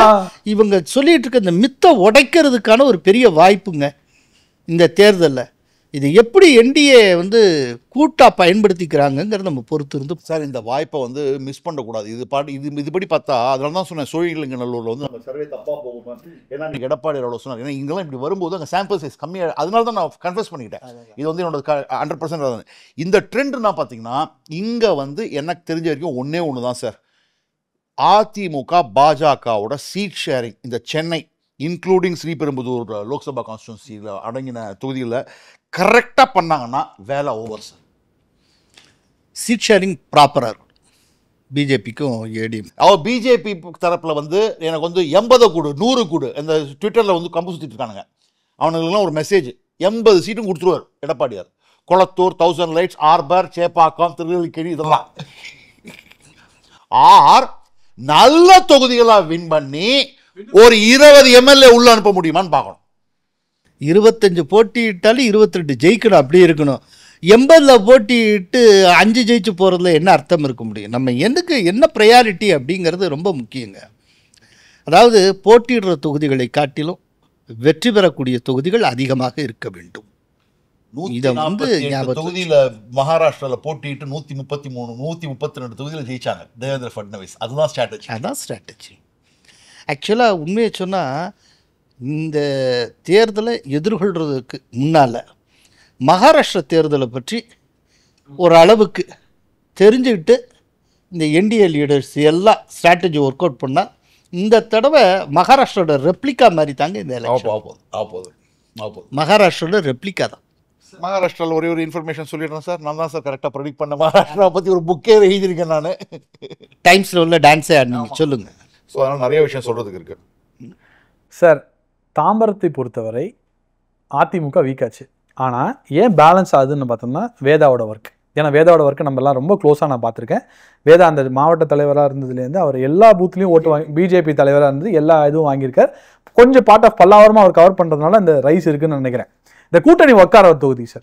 இவங்க சொல்லிட்டு இருக்க இந்த மித்தை உடைக்கிறதுக்கான ஒரு பெரிய வாய்ப்புங்க இந்த தேர்தலில். இது எப்படி என்டிஏ வந்து கூட்டாக பயன்படுத்திக்கிறாங்கிறத நம்ம பொறுத்து இருந்து சார் இந்த வாய்ப்பை வந்து மிஸ் பண்ணக்கூடாது. இதுபடி பார்த்தா அதனால தான் சொன்னேன், சோழிங்கநல்லூரில் வந்து நம்ம சர்வே தப்பாக போகும். ஏன்னா நீங்கள் எடப்பாடி எவ்வளோ சொன்னார், ஏன்னா இங்கெல்லாம் இப்படி வரும்போது அங்கே சாம்பிள் சைஸ் கம்மியாக, அதனால தான் நான் கன்ஃபர்ஸ் பண்ணிக்கிட்டேன். இது வந்து என்னோட 100% இந்த ட்ரெண்ட் நான் பார்த்தீங்கன்னா இங்கே வந்து எனக்கு தெரிஞ்ச வரைக்கும் ஒன்று தான் சார். அதிமுக பாஜகவோட சீட் ஷேரிங் இந்த சென்னை இன்க்ளூடிங் ஸ்ரீபெரும்புதூர் லோக்சபா கான்ஸ்டியூன்சியில் அடங்கின தொகுதியில் கரெக்டாக பண்ணாங்கன்னா வேலை ஓவர் சார். சீட் ஷேரிங் ப்ராப்பராக இருக்கும் பிஜேபிக்கும் ஏடிஎம். பிஜேபி தரப்பில் வந்து எனக்கு வந்து 80 கூடு 100 கூடு இந்த ட்விட்டரில் வந்து கம்பு சுற்றிட்டு இருக்கானுங்க. அவனுக்குலாம் ஒரு மெசேஜ் 80 சீட்டும் கொடுத்துருவார் எடப்பாடியார். கொளத்தூர், 1000 லைட்ஸ், ஆர்பர், சேப்பாக்கம், திருவல்லிக்கேணி இதெல்லாம். ஆர் நல்ல தொகுதிகளா வின் பண்ணி ஒரு 20 எம்எல்ஏ உள்ள அனுப்ப முடியுமான்னு பார்க்கணும். 25 போட்டியிட்டாலும் 22 ஜெயிக்கணும், அப்படி இருக்கணும். 80 போட்டியிட்டு 5 ஜெயிச்சு போகிறதுல என்ன அர்த்தம் இருக்க முடியும்? நம்ம என்ன ப்ரையாரிட்டி அப்படிங்கிறது ரொம்ப முக்கியங்க. அதாவது போட்டியிடுற தொகுதிகளை காட்டிலும் வெற்றி பெறக்கூடிய தொகுதிகள் அதிகமாக இருக்க வேண்டும். இதை வந்து 148 தொகுதியில மகாராஷ்டிரால போட்டிட்டு 133 132 தொகுதியில ஜெயிச்சாங்க தேவேந்திர ஃபட்னவிஸ். அதுதான் ஸ்ட்ராட்டஜி. அதான் ஸ்ட்ராட்டஜி. ஆக்சுவலாக உண்மையை சொன்னால் இந்த தேர்தலை எதிர்கொள்கிறதுக்கு முன்னால் மகாராஷ்டிரா தேர்தலை பற்றி ஒரு அளவுக்கு தெரிஞ்சுக்கிட்டு இந்த என்டிஏ லீடர்ஸ் எல்லாம் ஸ்ட்ராட்டஜி ஒர்க் அவுட் பண்ணால் இந்த தடவை மகாராஷ்டிரோட ரெப்ளிகா மாதிரி தாங்க இந்த எலெக்ஷன். மகாராஷ்டிரோட ரெப்ளிகா தான். மகாராஷ்டிராவில் ஒரே ஒரு இன்ஃபர்மேஷன் சொல்லிடுறேன் சார். நான் தான் சார் கரெக்டாக ப்ரெடிக்ட் பண்ண மகாராஷ்டிரா பற்றி ஒரு புக்கே எழுதியிருக்கேன் நான். டைம்ஸில் உள்ள டான்ஸே ஆடினீங்க, சொல்லுங்கள். ஸோ அதனால் நிறைய விஷயம் சொல்கிறதுக்கு இருக்குது சார். தாம்பரத்தை பொறுத்தவரை அதிமுக வீக்காச்சு. ஆனால் ஏன் பேலன்ஸ் ஆகுதுன்னு பார்த்தோம்னா வேதாவோட ஒர்க். ஏன்னா வேதாவோட ஒர்க்கு நம்மலாம் ரொம்ப க்ளோஸாக நான் பார்த்துருக்கேன். வேதா அந்த மாவட்ட தலைவராக இருந்ததுலேருந்து அவர் எல்லா பூத்துலேயும் ஓட்டு வாங்கி, பிஜேபி தலைவராக இருந்தது, எல்லா இதுவும் வாங்கியிருக்கார். கொஞ்சம் பார்ட் ஆஃப் பல்லாவரமாக அவர் கவர் பண்ணுறதுனால இந்த ரைஸ் இருக்குன்னு நினைக்கிறேன். இந்த கூட்டணி உட்கார தொகுதி சார்,